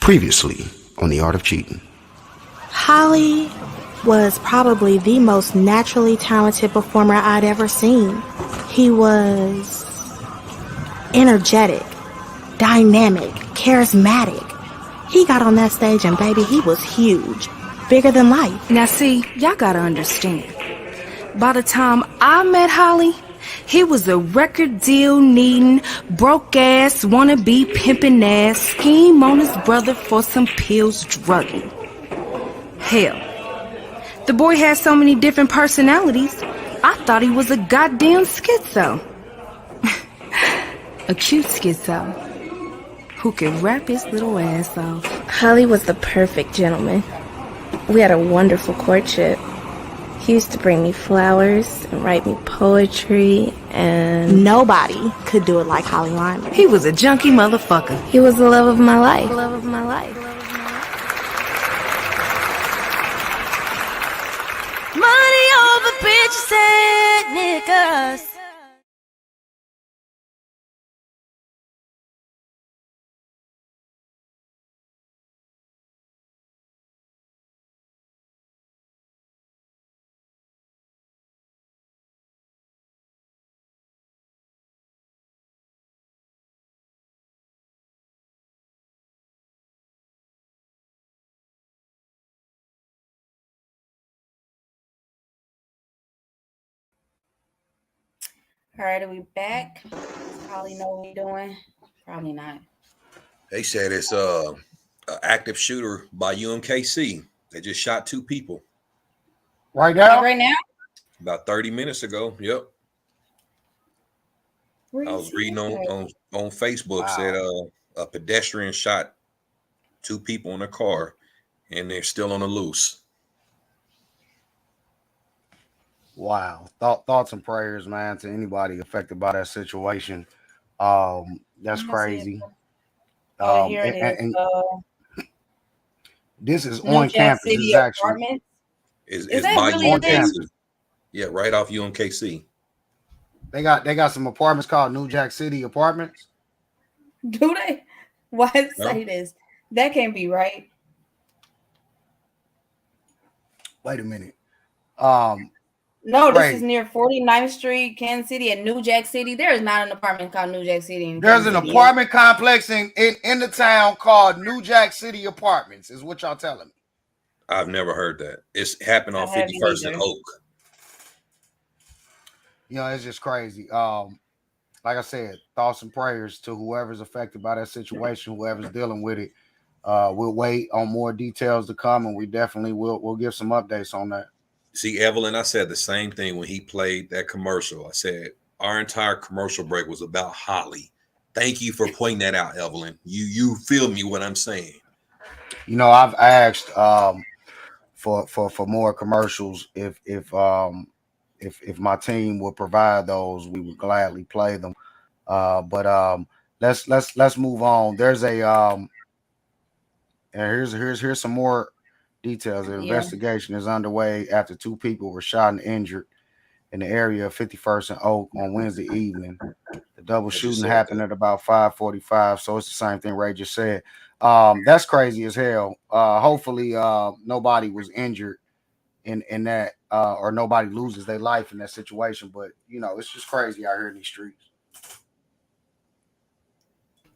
S8: Previously on The Art of Cheating.
S9: Holly was probably the most naturally talented performer I'd ever seen. He was energetic, dynamic, charismatic. He got on that stage and baby, he was huge, bigger than life.
S10: Now see, y'all gotta understand. By the time I met Holly, he was a record deal needing, broke ass, wannabe pimpin' ass, scheme on his brother for some pills drugging. Hell, the boy had so many different personalities, I thought he was a goddamn schizo. A cute schizo who could rap his little ass off.
S9: Holly was the perfect gentleman. We had a wonderful courtship. He used to bring me flowers and write me poetry, and nobody could do it like Holly Lyman.
S10: He was a junkie motherfucker.
S9: He was the love of my life. The love of my life.
S10: Money over bitches and niggas.
S1: All right, are we back? Probably know what we're doing. Probably not.
S3: They said it's an active shooter by UMKC. They just shot 2 people.
S2: Right now?
S1: Right now?
S3: About 30 minutes ago. Yep. I was reading on Facebook. Wow. Said a pedestrian shot 2 people in a car, and they're still on the loose.
S2: Wow. Thoughts and prayers, man, to anybody affected by that situation. That's crazy.
S1: Here it is.
S2: This is on campus. This is actually
S3: it's by really UMKC. Yeah, right off UMKC.
S2: They got some apartments called New Jack City Apartments.
S1: Do they? Why did it say this? That can't be right.
S2: Wait a minute.
S1: No, this is near 49th Street, Kansas City, and New Jack City. There is not an apartment called New Jack City.
S2: There's an apartment complex in the town called New Jack City Apartments, is what y'all telling me.
S3: I've never heard that. It's happened on 51st and Oak.
S2: You know, it's just crazy. Like I said, thoughts and prayers to whoever's affected by that situation, whoever's dealing with it. We'll wait on more details to come, and we definitely we'll give some updates on that.
S3: See, Evelyn, I said the same thing when he played that commercial. I said our entire commercial break was about Holly. Thank you for pointing that out, Evelyn. You feel me what I'm saying.
S2: You know, I've asked for more commercials. If my team would provide those, we would gladly play them. But let's move on. There's a and here's some more details. The investigation is underway after 2 people were shot and injured in the area of 51st and Oak on Wednesday evening. The double shooting happened at about 5:45, so it's the same thing Ray just said. That's crazy as hell. Hopefully nobody was injured in that or nobody loses their life in that situation. But you know, it's just crazy out here in these streets.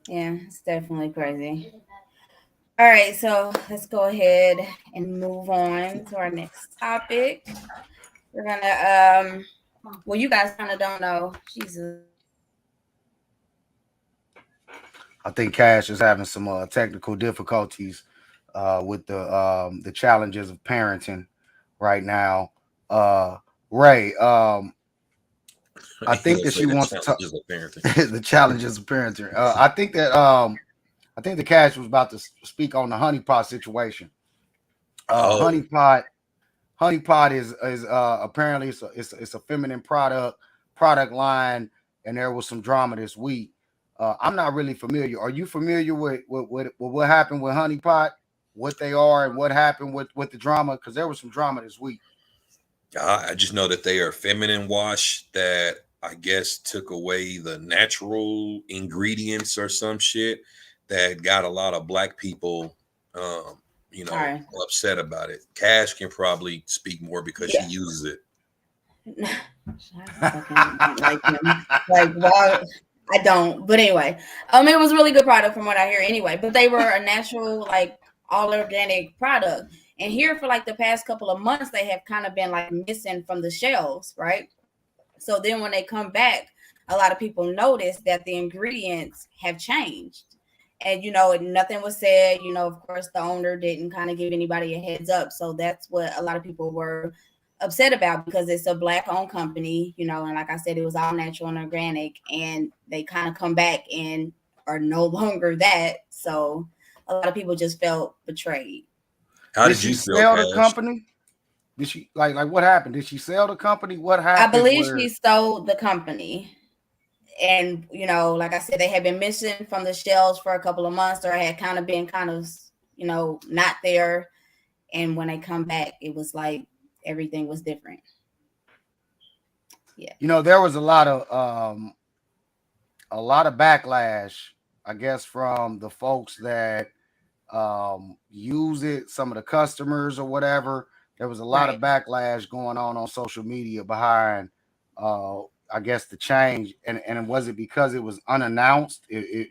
S1: Yeah, it's definitely crazy. All right, so let's go ahead and move on to our next topic. We're gonna well, you guys kind of don't know. Jesus.
S2: I think Cash is having some technical difficulties with the challenges of parenting right now. Ray, I think that she wants to talk the challenges of parenting. I think the Cash was about to speak on the honeypot situation. Honeypot is apparently it's a feminine product line, and there was some drama this week. I'm not really familiar. Are you familiar with what happened with honeypot, what they are, and what happened with the drama? Because there was some drama this week.
S3: I just know that they are feminine wash that I guess took away the natural ingredients or some shit that got a lot of black people, upset about it. Cash can probably speak more because she uses it.
S1: I don't, but anyway, it was a really good product from what I hear anyway, but they were a natural, like all organic product. And here for like the past couple of months, they have kind of been like missing from the shelves, right? So then when they come back, a lot of people notice that the ingredients have changed. And, nothing was said, of course, the owner didn't kind of give anybody a heads up. So that's what a lot of people were upset about, because it's a black owned company, and like I said, it was all natural and organic, and they kind of come back and are no longer that. So a lot of people just felt betrayed.
S3: How did you
S2: sell the company? Did she like what happened? Did she sell the company? What happened?
S1: I believe she sold the company. And, like I said, they had been missing from the shelves for a couple of months, or had kind of been not there. And when they come back, it was like everything was different. Yeah.
S2: There was a lot of backlash, I guess, from the folks that use it, some of the customers or whatever. There was a lot of backlash going on social media behind I guess the change, and was it because it was unannounced? It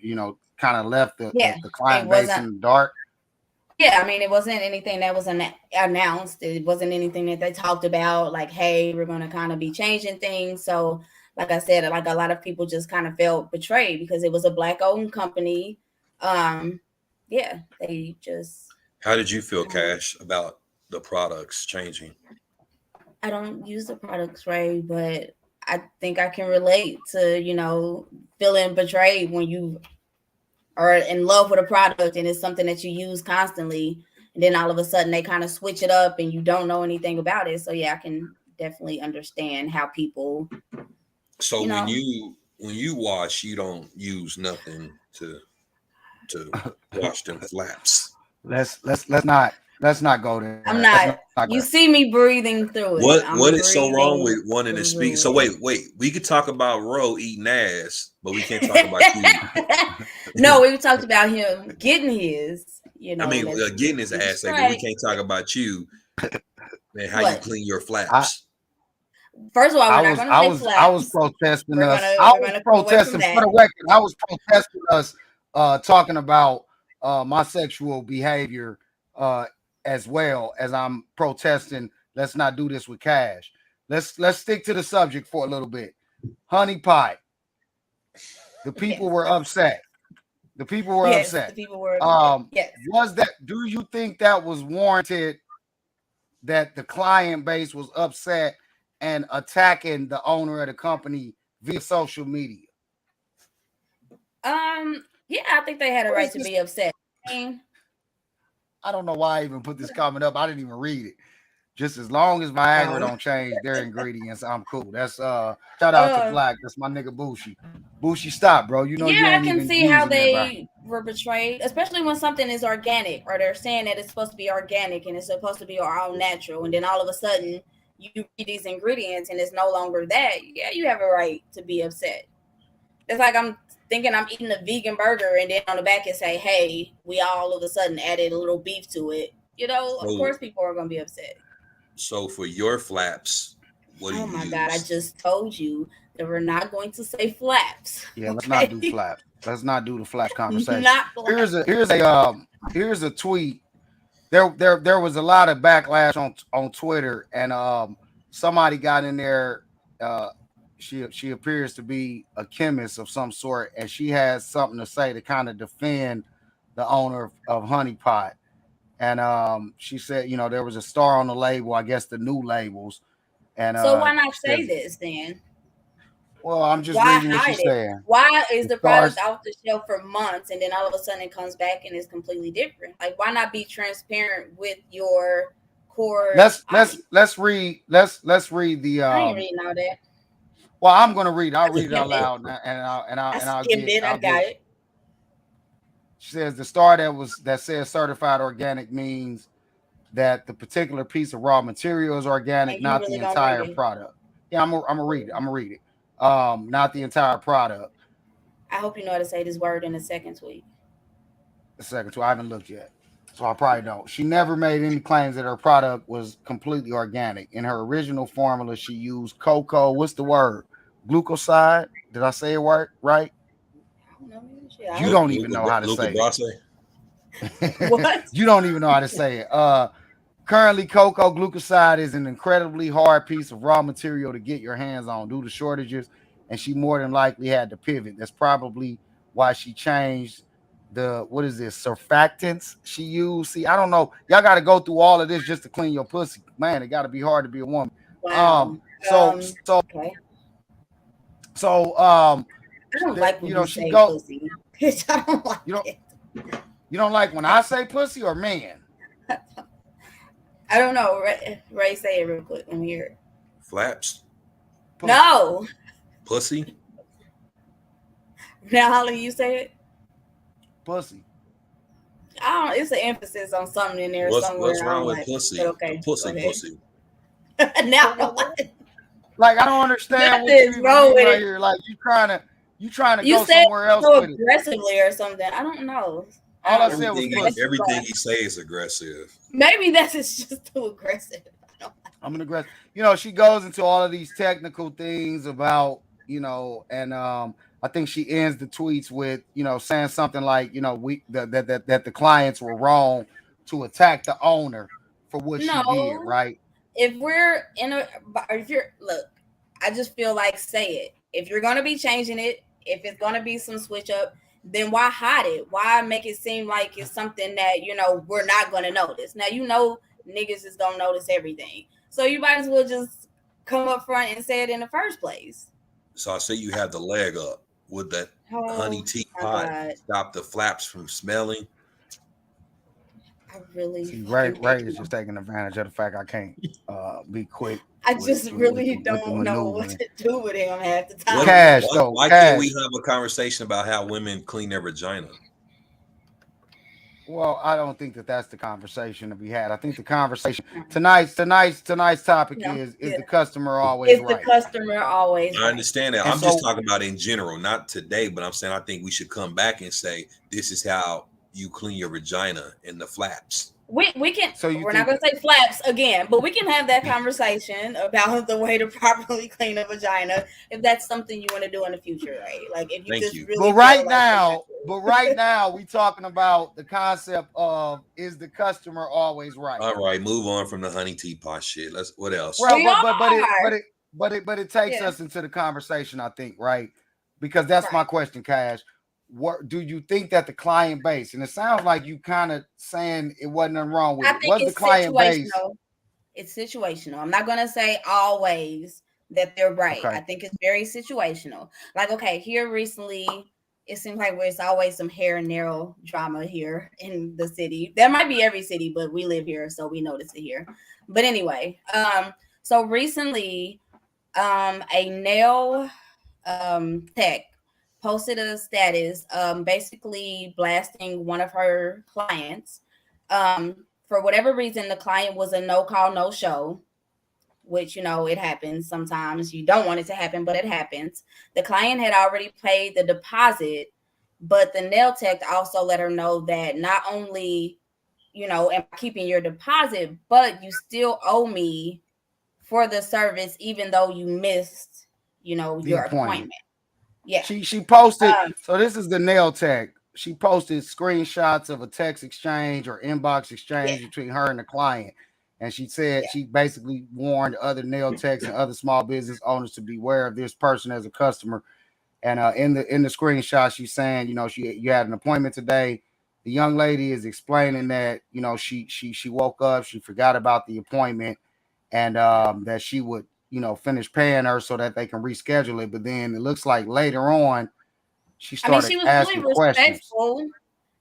S2: kind of left the client base in the dark.
S1: Yeah, I mean, it wasn't anything that was announced. It wasn't anything that they talked about, like, hey, we're going to kind of be changing things. So, like I said, like a lot of people just kind of felt betrayed because it was a black-owned company. Yeah, they just.
S3: How did you feel, Cash, about the products changing?
S1: I don't use the products, Ray, but I think I can relate to, feeling betrayed when you are in love with a product and it's something that you use constantly, and then all of a sudden they kind of switch it up and you don't know anything about it. So yeah, I can definitely understand how people.
S3: So when you wash, you don't use nothing to wash them flaps.
S2: Let's not go there.
S1: I'm not. You see me breathing through it.
S3: What is so wrong with wanting to speak? So wait. We could talk about Ro eating ass, but we can't talk about you.
S1: No, we talked about him getting his.
S3: Getting his ass, but we can't talk about you. Man, how you clean your flaps?
S1: First of all,
S2: I was protesting us. I was protesting for the record. I was protesting us talking about my sexual behavior. As well as I'm protesting, let's not do this with Cash. Let's stick to the subject for a little bit. Honey pie. The people were upset. The people were upset.
S1: The people were yes.
S2: Do you think that was warranted, that the client base was upset and attacking the owner of the company via social media?
S1: Yeah, I think they had a right to be upset.
S2: I don't know why I even put this comment up. I didn't even read it. Just as long as Viagra don't change their ingredients, I'm cool. That's shout out to Black. That's my nigga Bushi. Bushi, stop, bro. You know you ain't
S1: I can
S2: even
S1: see how
S2: using
S1: they were betrayed, especially when something is organic, or they're saying that it's supposed to be organic and it's supposed to be all natural, and then all of a sudden you read these ingredients and it's no longer that. Yeah, you have a right to be upset. It's like I'm thinking I'm eating a vegan burger, and then on the back it say, "Hey, we all of a sudden added a little beef to it." You know, of course, people are gonna be upset.
S3: So for your flaps, what do you use?
S1: Oh my God, I just told you that we're not going to say flaps.
S2: Yeah, let's not do flaps. Let's not do the flap conversation. Here's a tweet. There was a lot of backlash on Twitter, and somebody got in there. She appears to be a chemist of some sort, and she has something to say to kind of defend the owner of Honey Pot. And she said, you know, there was a star on the label, I guess the new labels. And
S1: so why not say this then?
S2: Well, I'm just reading what she's saying.
S1: Why is the product off the shelf for months and then all of a sudden it comes back and it's completely different? Like, why not be transparent with your core?
S2: Let's read the
S1: I ain't reading all that.
S2: Well, I'm gonna read. I'll read it out loud and I'll
S1: skimmed it. I got it.
S2: She says the star that says certified organic means that the particular piece of raw material is organic, not the entire product. Yeah, I'm gonna read it. Not the entire product.
S1: I hope you know how to say this word in the second tweet.
S2: I haven't looked yet, so I probably don't. She never made any claims that her product was completely organic. In her original formula, she used cocoa. What's the word? Glucoside. Did I say it right? You don't even know how to say it. What? You don't even know how to say it. Currently, cocoa glucoside is an incredibly hard piece of raw material to get your hands on due to shortages, and she more than likely had to pivot. That's probably why she changed surfactants she used. See, I don't know. Y'all got to go through all of this just to clean your pussy. Man, it got to be hard to be a woman.
S1: Wow.
S2: Okay.
S1: I don't like when you say pussy. I don't like it.
S2: You don't like when I say pussy or man?
S1: I don't know. Ray, say it real quick. Let me hear it.
S3: Flaps?
S1: Pussy. No.
S3: Pussy?
S1: Now, Holly, you say it?
S2: Pussy.
S1: I don't. It's an emphasis on something in there somewhere.
S3: What's wrong with pussy?
S1: Okay.
S3: Pussy.
S1: Now,
S2: like I don't understand what you're wrong with right here. Like you trying to go somewhere else
S1: so
S2: with
S1: aggressively or something. I don't know.
S2: All I said was
S3: everything he say is aggressive.
S1: Maybe that's just too aggressive.
S2: I'm an aggressive. You know, she goes into all of these technical things about, you know, and I think she ends the tweets with, you know, saying something like, you know, that the clients were wrong to attack the owner for what she did, right?
S1: If look, I just feel like say it. If you're gonna be changing it, if it's gonna be some switch up, then why hide it? Why make it seem like it's something that, you know, we're not gonna notice? Now, you know, niggas is gonna notice everything. So you might as well just come up front and say it in the first place.
S3: So I say you have the leg up. Would that honey teapot stop the flaps from smelling?
S1: I really
S2: see, Ray is just taking advantage of the fact I can't be quick.
S1: I just really don't know what to do with him half the time.
S3: Why can't we have a conversation about how women clean their vagina?
S2: Well, I don't think that's the conversation to be had. I think the conversation tonight's topic is the customer always right?
S1: Is the customer always right?
S3: I understand that. I'm just talking about in general, not today, but I'm saying I think we should come back and say this is how you clean your vagina in the flaps.
S1: We can. So we're not going to say flaps again, but we can have that conversation about the way to properly clean a vagina if that's something you want to do in the future, right? Like if you really.
S2: But right now, we talking about the concept of is the customer always right?
S3: All right, move on from the honey teapot shit. What else?
S2: Well, but it takes us into the conversation, I think, right? Because that's my question, Cash. What do you think that the client base, and it sounds like you kind of saying it wasn't nothing wrong with it. What's the client base?
S1: It's situational. I'm not going to say always that they're right. Okay. I think it's very situational. Like, okay, here recently, it seems like there's always some hair and nail drama here in the city. That might be every city, but we live here, so we notice it here. But anyway, so recently, a nail tech posted a status, basically blasting one of her clients. For whatever reason, the client was a no call, no show, which, it happens sometimes. You don't want it to happen, but it happens. The client had already paid the deposit, but the nail tech also let her know that not only, am I keeping your deposit, but you still owe me for the service, even though you missed, your appointment. Yeah.
S2: She posted. So this is the nail tech. She posted screenshots of a text exchange or inbox exchange between her and the client. And she said she basically warned other nail techs and other small business owners to beware of this person as a customer. And in the screenshot, she's saying, you had an appointment today. The young lady is explaining that, she woke up, she forgot about the appointment, and that she would, finish paying her so that they can reschedule it. But then it looks like later on, she started asking questions.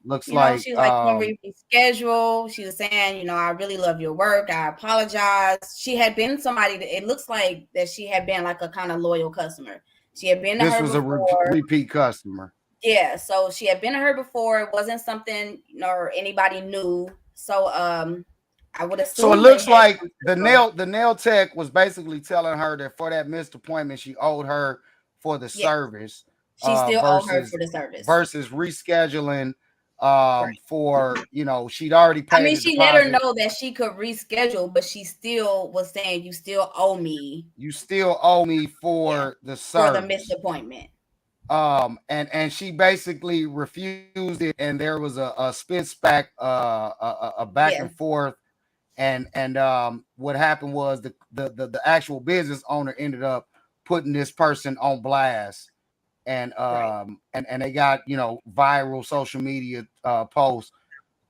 S2: Looks like
S1: she's like, when we reschedule, she was saying, I really love your work. I apologize. She had been somebody that it looks like that she had been like a kind of loyal customer. She had been to her before.
S2: This was a repeat customer.
S1: Yeah, so she had been to her before. It wasn't something or anybody knew. So I would assume.
S2: So it looks like the nail tech was basically telling her that for that missed appointment, she owed her for the service.
S1: She still owed her for the service
S2: versus rescheduling. For she'd already paid.
S1: I mean, she let her know that she could reschedule, but she still was saying, "You still owe me.
S2: You still owe me for the service,
S1: for the missed appointment."
S2: And she basically refused it, and there was a spit back, a back and forth, and what happened was the actual business owner ended up putting this person on blast. And and they got viral social media posts.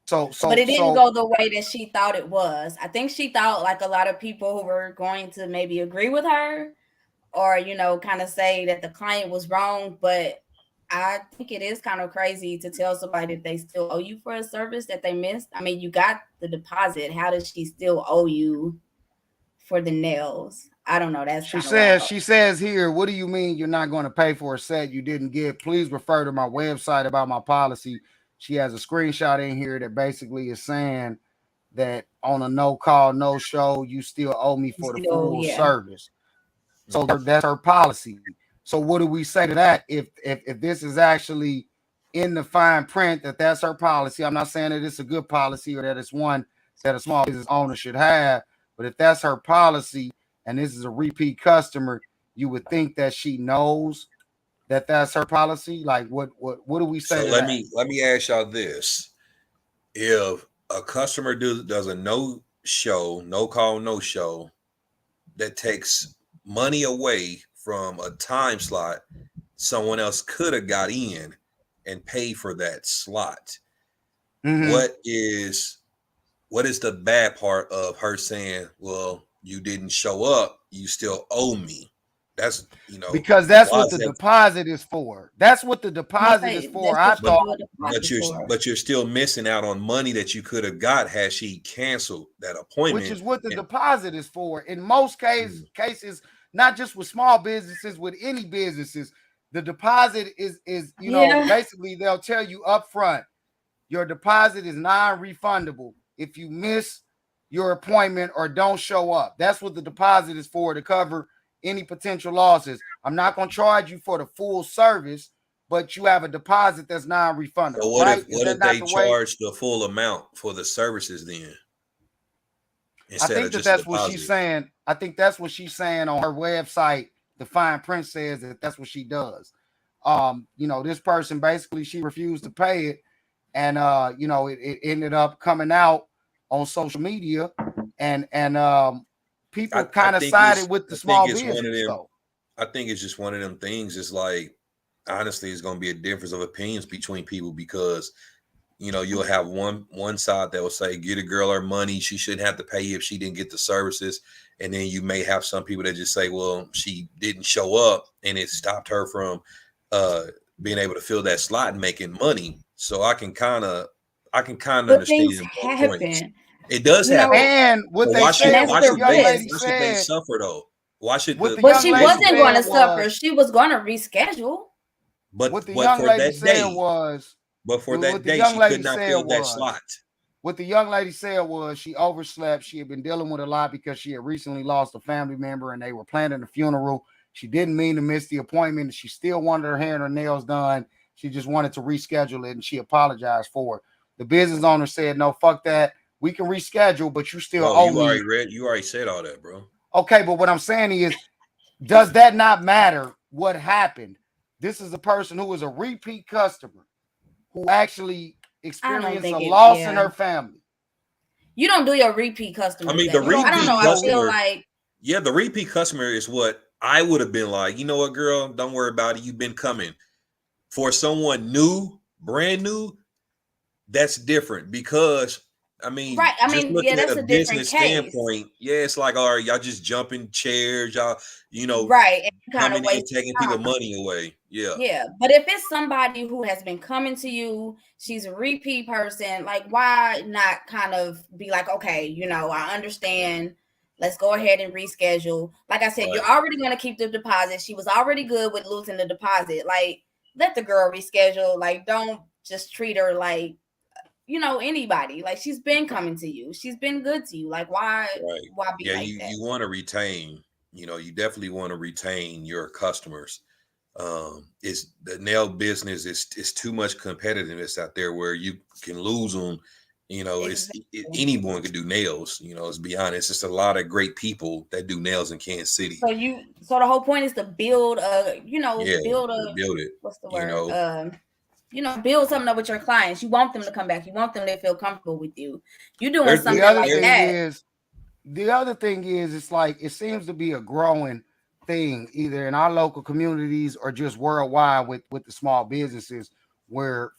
S2: So
S1: but it didn't go the way that she thought it was. I think she thought like a lot of people who were going to maybe agree with her, or kind of say that the client was wrong. But I think it is kind of crazy to tell somebody that they still owe you for a service that they missed. I mean, you got the deposit. How does she still owe you for the nails? I don't know.
S2: She says here, what do you mean you're not going to pay for a set you didn't get? Please refer to my website about my policy. She has a screenshot in here that basically is saying that on a no call, no show, you still owe me for the full service. So that's her policy. So what do we say to that? If this is actually in the fine print that that's her policy, I'm not saying that it's a good policy or that it's one that a small business owner should have, but if that's her policy, and this is a repeat customer, you would think that she knows that that's her policy. Like, what do we say?
S3: So let me ask y'all this: if a customer does a no show, no call, no show, that takes money away from a time slot someone else could have got in and paid for that slot, what is the bad part of her saying, well, you didn't show up, you still owe me? That's
S2: because that's what the deposit is for. That's what the deposit is for. I thought,
S3: but you're still missing out on money that you could have got had she canceled that appointment,
S2: which is what the deposit is for. In most cases, not just with small businesses, with any businesses, the deposit is basically they'll tell you up front, your deposit is non-refundable if you miss your appointment or don't show up. That's what the deposit is for, to cover any potential losses. I'm not going to charge you for the full service, but you have a deposit that's non-refundable.
S3: So what if they charge the full amount for the services then?
S2: I think that's what she's saying. I think that's what she's saying on her website. The fine print says that that's what she does. This person basically, she refused to pay it, and it ended up coming out on social media, and people kind of sided with the small business.
S3: I think it's just one of them things. It's like, honestly, it's going to be a difference of opinions between people, because you'll have one side that will say, get a girl her money, she shouldn't have to pay if she didn't get the services. And then you may have some people that just say, well, she didn't show up and it stopped her from being able to fill that slot and making money. So I can kind of
S1: But
S3: understand
S1: things
S3: both points.
S1: happen.
S3: It does
S1: You know,
S3: happen.
S2: And what
S3: But
S2: they
S3: why
S2: said, what
S1: the
S2: the young
S1: risk.
S2: lady
S3: why should they
S2: said,
S3: suffer though? Why should
S2: what
S3: the
S2: the
S1: But
S2: young
S1: she
S2: lady
S1: wasn't going to
S2: said
S1: suffer.
S2: was,
S1: She was going to reschedule.
S3: but
S2: what the
S3: but
S2: young
S3: for
S2: lady
S3: that
S2: said
S3: day,
S2: was,
S3: but for
S2: what
S3: that
S2: the
S3: day,
S2: young
S3: she
S2: lady
S3: could not
S2: said
S3: fill that
S2: was,
S3: slot.
S2: what the young lady said was she overslept. She had been dealing with a lot because she had recently lost a family member and they were planning a funeral. She didn't mean to miss the appointment. She still wanted her hair and her nails done. She just wanted to reschedule it, and she apologized for it. The business owner said, no, fuck that. We can reschedule, but you still
S3: Bro,
S2: owe me.
S3: you already said all that, bro.
S2: Okay, but what I'm saying is, does that not matter what happened? This is a person who is a repeat customer who actually experienced a loss in her family.
S1: You don't do your repeat customers.
S3: I mean, the repeat
S1: I don't know.
S3: customer,
S1: I feel like,
S3: yeah, the repeat customer is what I would have been like. You know what, girl? Don't worry about it. You've been coming. For someone new, brand new, that's different because I mean,
S1: right. I
S3: just
S1: mean,
S3: looking
S1: that's
S3: at a
S1: a different
S3: business
S1: case.
S3: standpoint, yeah, it's like, all right, y'all just jumping chairs, y'all, you know,
S1: right, and kind
S3: coming
S1: of
S3: in, taking people money away. Yeah.
S1: Yeah, but if it's somebody who has been coming to you, she's a repeat person, like why not kind of be like, okay, you know, I understand. Let's go ahead and reschedule. Like I said,
S3: Right.
S1: you're already going to keep the deposit. She was already good with losing the deposit. Like, let the girl reschedule. Like, don't just treat her like, you know, anybody. Like, she's been coming to you. She's been good to you. Like, why be
S3: Yeah,
S1: like that?
S3: you want to retain, you definitely want to retain your customers. It's the nail business is too much competitiveness out there where you can lose them. Anyone can do nails. Let's be honest. It's a lot of great people that do nails in Kansas City.
S1: So the whole point is to build build
S3: it.
S1: What's the word? Build something up with your clients. You want them to come back. You want them to feel comfortable with you. You're doing something like that.
S2: The other thing is, it's like it seems to be a growing thing, either in our local communities or just worldwide with the small businesses, where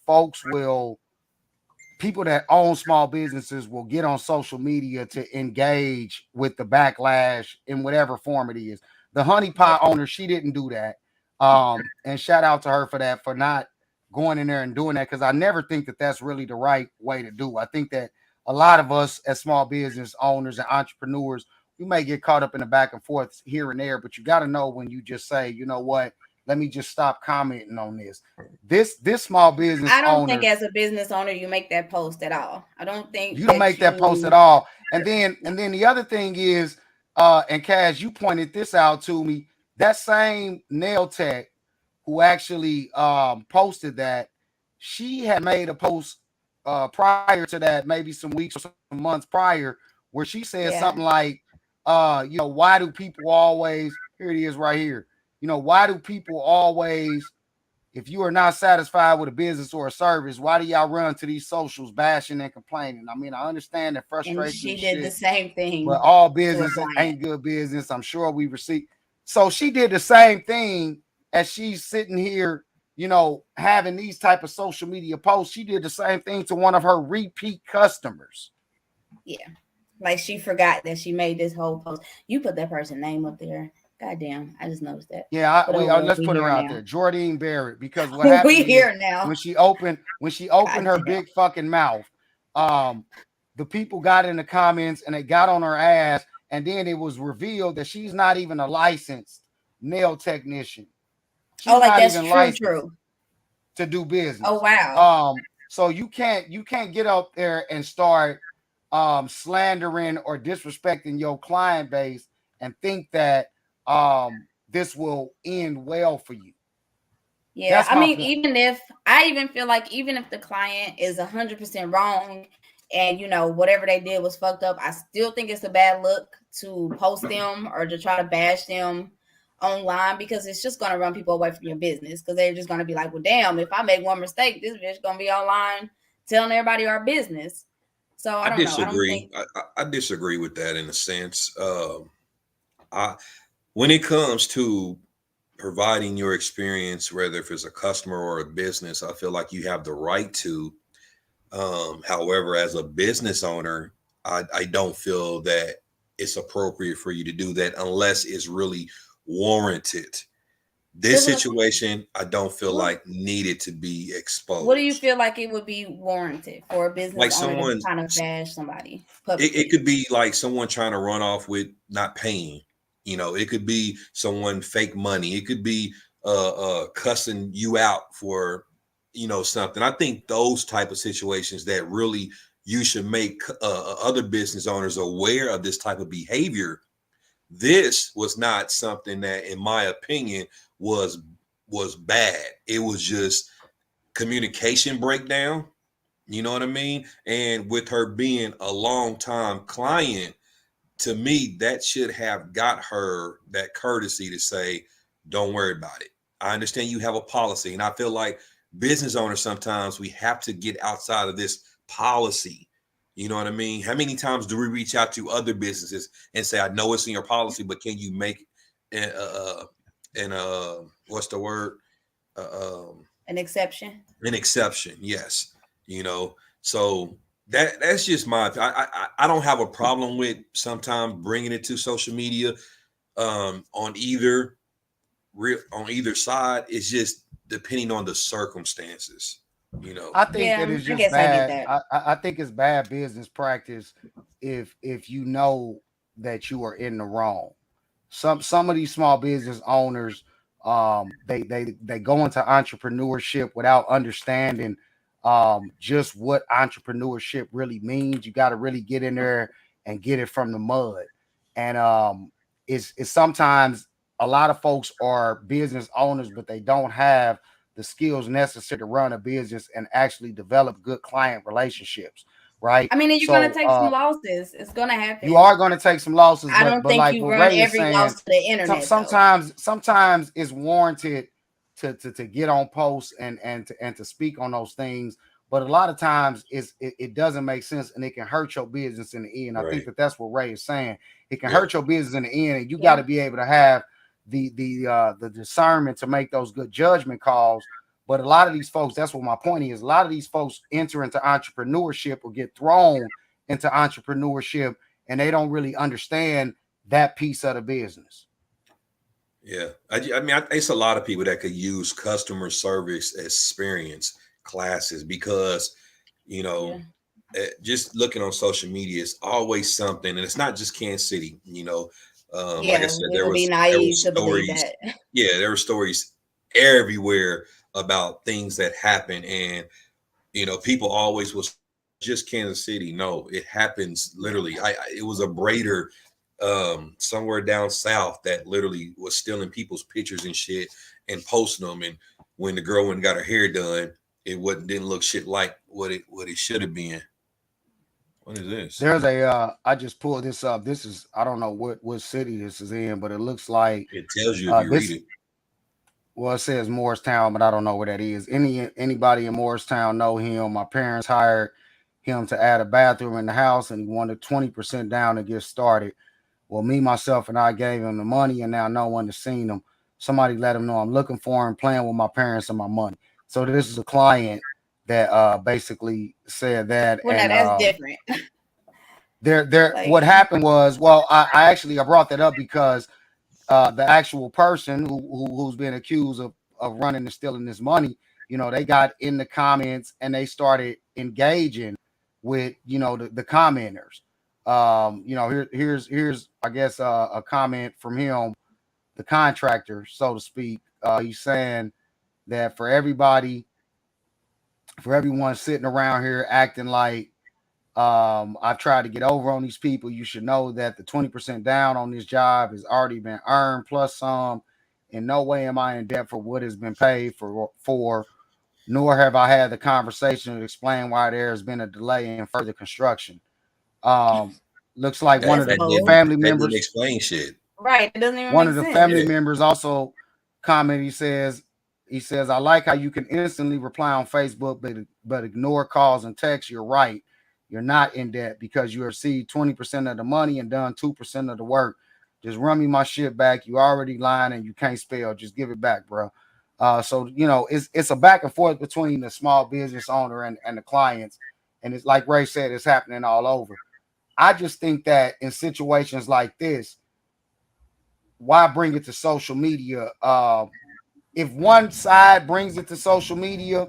S2: people that own small businesses will get on social media to engage with the backlash in whatever form it is. The honey pie owner, she didn't do that. And shout out to her for that, for not going in there and doing that, because I never think that that's really the right way to do. I think that a lot of us as small business owners and entrepreneurs, we may get caught up in the back and forth here and there, but you got to know when you just say, you know what, let me just stop commenting on this. This small business
S1: I don't
S2: owner,
S1: think as a business owner you make that post at all. I don't think
S2: you don't make that post at all. And then the other thing is, and Kaz, you pointed this out to me, that same nail tech who actually posted that, she had made a post prior to that, maybe some weeks or some months prior, where she said something like, why do people always, here it is right here, why do people always, if you are not satisfied with a business or a service, why do y'all run to these socials bashing and complaining? I mean, I understand that frustration.
S1: And she did the same thing.
S2: But all business ain't good business. I'm sure we received. So she did the same thing as she's sitting here, having these type of social media posts. She did the same thing to one of her repeat customers.
S1: Yeah. Like she forgot that she made this whole post. You put that person's name up there. Goddamn, I just noticed that.
S2: Yeah, let's put her out there, Jordine Barrett, because what happened
S1: we here now.
S2: When she opened her big fucking mouth, the people got in the comments and they got on her ass, and then it was revealed that she's not even a licensed nail technician. She's
S1: like that's true
S2: to do business.
S1: Oh wow.
S2: So you can't get up there and start slandering or disrespecting your client base and think that this will end well for you.
S1: Yeah, I mean, even feel like even if the client is 100% wrong and whatever they did was fucked up, I still think it's a bad look to post them or to try to bash them online, because it's just going to run people away from your business, because they're just going to be like, well, damn, if I make one mistake, this bitch going to be online telling everybody our business. So I disagree.
S3: I disagree with that in a sense. When it comes to providing your experience, whether if it's a customer or a business, I feel like you have the right to. However, as a business owner, I don't feel that it's appropriate for you to do that unless it's really warranted. This situation, I don't feel like needed to be exposed.
S1: What do you feel like it would be warranted for a business
S3: like
S1: owner to kind of bash somebody?
S3: It could be like someone trying to run off with not paying. It could be someone fake money. It could be cussing you out for something. I think those type of situations that really you should make other business owners aware of this type of behavior. This was not something that, in my opinion, was bad. It was just communication breakdown. You know what I mean? And with her being a long time client, to me, that should have got her that courtesy to say, don't worry about it. I understand you have a policy. And I feel like business owners, sometimes we have to get outside of this policy. You know what I mean? How many times do we reach out to other businesses and say, I know it's in your policy, but can you make what's the word?
S1: An exception.
S3: An exception, yes. So that's just I don't have a problem with sometimes bringing it to social media on either side. It's just depending on the circumstances.
S2: I think that it's just bad. I think it's bad business practice if you know that you are in the wrong. Some of these small business owners, they go into entrepreneurship without understanding just what entrepreneurship really means. You got to really get in there and get it from the mud. And it's sometimes a lot of folks are business owners, but they don't have the skills necessary to run a business and actually develop good client relationships, right?
S1: I mean, you're going to take some losses. It's going to happen.
S2: You are going to take some losses.
S1: I don't think you run every loss to the internet.
S2: Sometimes it's warranted to get on posts and to speak on those things. But a lot of times it doesn't make sense, and it can hurt your business in the end. I think that's what Ray is saying. It can hurt your business in the end, and you got to be able to have the discernment to make those good judgment calls. But a lot of these folks, that's what my point is. A lot of these folks enter into entrepreneurship or get thrown into entrepreneurship, and they don't really understand that piece of the business.
S3: Yeah, I mean, it's a lot of people that could use customer service experience classes because, just looking on social media, it's always something, and it's not just Kansas City. Like I said, there were stories. Yeah, there were stories everywhere about things that happen, and people always was just Kansas City. No, it happens literally. It was a braider somewhere down south that literally was stealing people's pictures and shit and posting them. And when the girl went and got her hair done, it didn't look shit like what it should have been. What is this?
S2: There's I just pulled this up. This is, I don't know what city this is in, but it looks like
S3: it tells you if you read it.
S2: Well, it says Morristown, but I don't know where that is. Anybody in Morristown know him? My parents hired him to add a bathroom in the house, and he wanted 20% down to get started. Well, me, myself, and I gave him the money, and now no one has seen him. Somebody let him know I'm looking for him, playing with my parents and my money. So this is a client that basically said that.
S1: Well, and, that's different.
S2: What happened was, I brought that up because the actual person who's been accused of running and stealing this money, they got in the comments and they started engaging with, the commenters. Here's I guess a comment from him, the contractor, so to speak. He's saying that for everyone sitting around here acting like I've tried to get over on these people, you should know that the 20% down on this job has already been earned plus some. In no way am I in debt for what has been paid for, nor have I had the conversation to explain why there has been a delay in further construction. Looks like one of the family members
S3: explain shit.
S1: Right. It doesn't even
S2: one of the family members also commented. He says, I like how you can instantly reply on Facebook, but ignore calls and texts. You're right. You're not in debt because you received 20% of the money and done 2% of the work. Just run me my shit back. You already lying and you can't spell. Just give it back, bro. So, it's a back and forth between the small business owner and the clients. And it's like Ray said, it's happening all over. I just think that in situations like this, why bring it to social media? if one side brings it to social media,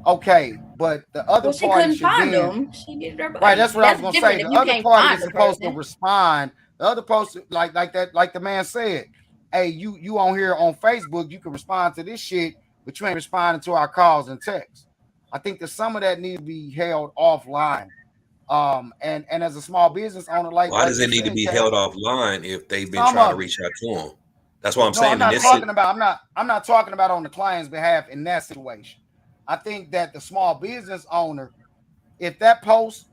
S2: okay, but the other
S1: she
S2: party
S1: couldn't
S2: should
S1: find
S2: then
S1: them. She did her
S2: right. That's what I was
S1: That's
S2: gonna say.
S1: different if
S2: The
S1: you
S2: other
S1: can't
S2: party
S1: find
S2: is
S1: the
S2: supposed to
S1: person.
S2: respond. The other person, like the man said, hey, you on here on Facebook, you can respond to this shit, but you ain't responding to our calls and texts. I think that some of that needs to be held offline. And as a small business owner,
S3: Why
S2: like
S3: does
S2: you
S3: it need to
S2: said,
S3: be
S2: Kat,
S3: held offline if they've been
S2: some
S3: trying to
S2: of it.
S3: reach out to them? That's what I'm
S2: No, I'm
S3: saying. And
S2: not
S3: this
S2: talking about. I'm not talking about on the client's behalf in that situation. I think that the small business owner, if that post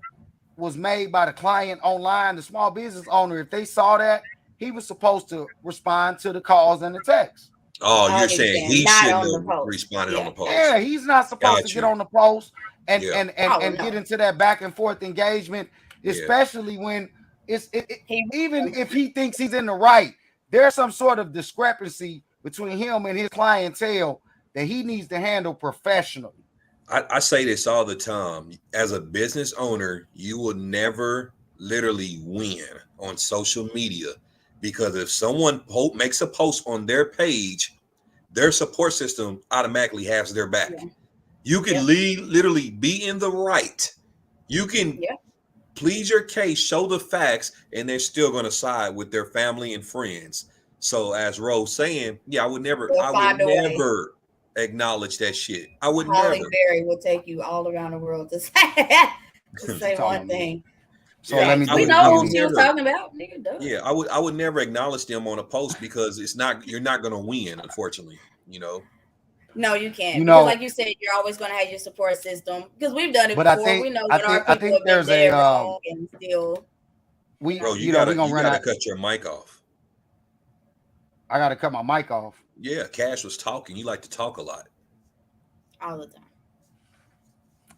S2: was made by the client online, the small business owner, if they saw that, he was supposed to respond to the calls and the texts.
S3: oh,
S1: I
S3: you're
S1: get you
S3: saying
S1: saying.
S3: he
S1: Not
S3: shouldn't
S1: on the
S3: have
S1: post.
S3: responded on
S1: Yeah.
S3: the post.
S2: Yeah, he's not supposed to
S3: Got
S2: get
S3: you.
S2: on the post and
S3: Yeah.
S2: get into that back and forth engagement, especially when even if he thinks he's in the right, there's some sort of discrepancy between him and his clientele that he needs to handle professionally.
S3: I say this all the time. As a business owner, you will never literally win on social media because if someone makes a post on their page, their support system automatically has their back.
S1: Yeah.
S3: You can literally be in the right. You can plead your case, show the facts, and they're still going to side with their family and friends. So as Rose saying, I would never acknowledge that shit. I would
S1: Holly
S3: never.
S1: Berry will take you all around the world to say one thing.
S2: So let me.
S1: We know who she was talking about. Nigga, duh.
S3: Yeah, I would never acknowledge them on a post because you're not going to win, unfortunately.
S1: No, you can't.
S2: You
S1: because
S2: know,
S1: like you said, you're always going to have your support system. Because we've done it
S2: but
S1: before. We know when our people have been dead wrong and still.
S3: Bro, you gotta cut your mic off.
S2: I gotta cut my mic off.
S3: Yeah, Cash was talking. You like to talk a lot.
S1: All the time.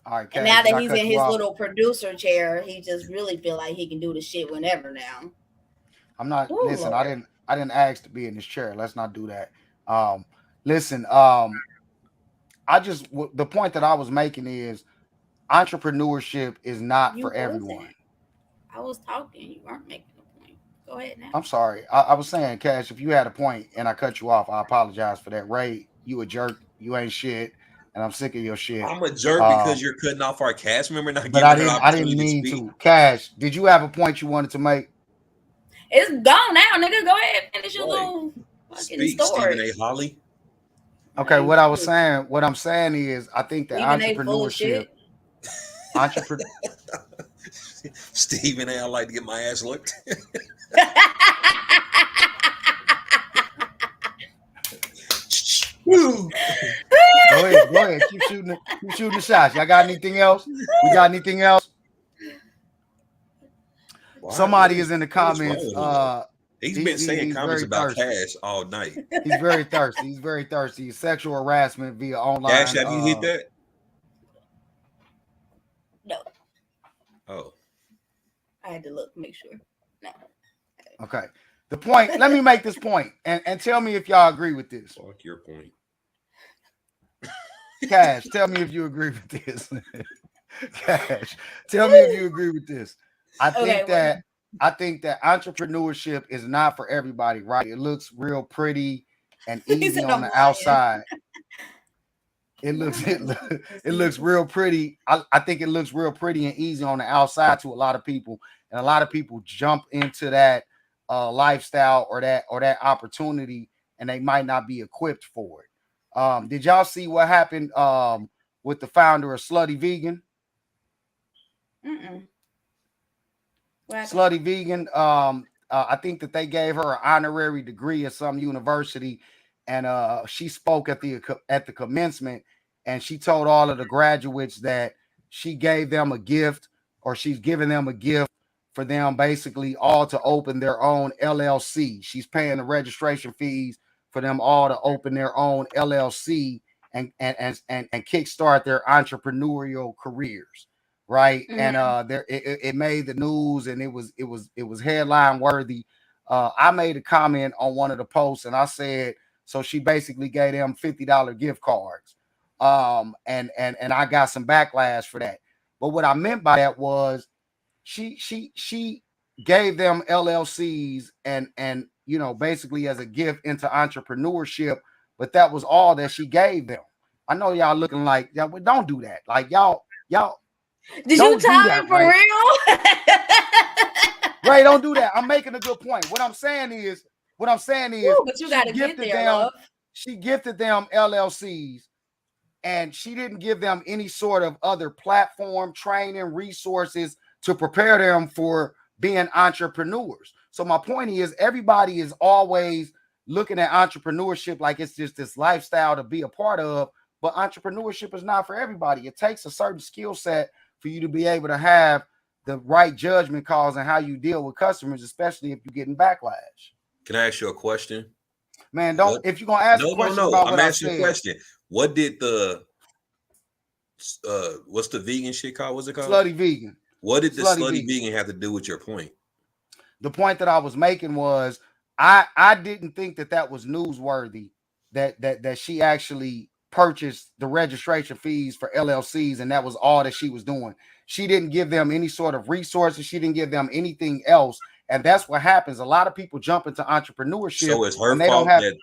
S2: All right, Cash,
S1: and now that he's in his little producer chair, he just really feel like he can do the shit whenever now.
S2: I'm not. Listen,
S1: Lord.
S2: I didn't ask to be in this chair. Let's not do that. Listen. The point that I was making is entrepreneurship is not for everyone.
S1: I was talking. You weren't making a point. Go ahead now.
S2: I'm sorry. I was saying, Cash, if you had a point and I cut you off, I apologize for that. Ray, you a jerk. You ain't shit. And I'm sick of your shit.
S3: I'm a jerk because you're cutting off our cast member.
S2: But I didn't mean to. Cash, did you have a point you wanted to make?
S1: It's gone now, nigga. Go ahead and finish your little fucking story.
S3: Stephen A. Holly.
S2: Okay, what I'm saying is, I think that entrepreneurship.
S3: Stephen A. I like to get my ass licked.
S2: Go ahead. Keep shooting the shots. Y'all got anything else? We got anything else? Somebody is in the comments.
S3: He's been saying comments about Cash all night.
S2: He's very thirsty. Sexual harassment via online.
S3: Cash, have you hit that?
S1: No.
S3: Oh.
S1: I had to look, make sure. No.
S2: Okay. The point, let me make this point and tell me if y'all agree with this.
S3: Fuck your point.
S2: Cash, tell me if you agree with this. Cash, tell me if you agree with this. I think that entrepreneurship is not for everybody, right? It looks real pretty and easy on the outside. It looks real pretty. I think it looks real pretty and easy on the outside to a lot of people, and a lot of people jump into that lifestyle or that opportunity, and they might not be equipped for it. Did y'all see what happened with the founder of Slutty Vegan? Slutty Vegan. I think that they gave her an honorary degree at some university, and she spoke at the commencement, and she told all of the graduates that she gave them a gift, or she's giving them a gift for them basically all to open their own LLC. She's paying the registration fees for them all to open their own LLC and kickstart their entrepreneurial careers. Right. And it made the news, and it was headline worthy. I made a comment on one of the posts, and I said, so she basically gave them $50 gift cards. And I got some backlash for that. But what I meant by that was she gave them LLCs and basically as a gift into entrepreneurship, but that was all that she gave them. I know y'all looking like, yeah, but don't do that. Like y'all.
S1: Did you tell him for real?
S2: Ray, don't do that. I'm making a good point. What I'm saying is,
S1: Ooh, but you gotta get there, love.
S2: She gifted them LLCs, and she didn't give them any sort of other platform, training, resources to prepare them for being entrepreneurs. So my point is, everybody is always looking at entrepreneurship like it's just this lifestyle to be a part of, but entrepreneurship is not for everybody. It takes a certain skill set for you to be able to have the right judgment calls and how you deal with customers, especially if you're getting backlash.
S3: Can I ask you a question?
S2: Man, don't. If you're gonna ask a question about what I said,
S3: I'm asking a question. What did the what's the vegan shit called? What's it called?
S2: Slutty vegan.
S3: What did the slutty vegan have to do with your point?
S2: The point that I was making was I didn't think that was newsworthy that she actually purchased the registration fees for LLCs, and that was all that she was doing. She didn't give them any sort of resources. She didn't give them anything else. And that's what happens. A lot of people jump into entrepreneurship.
S3: So it's her fault that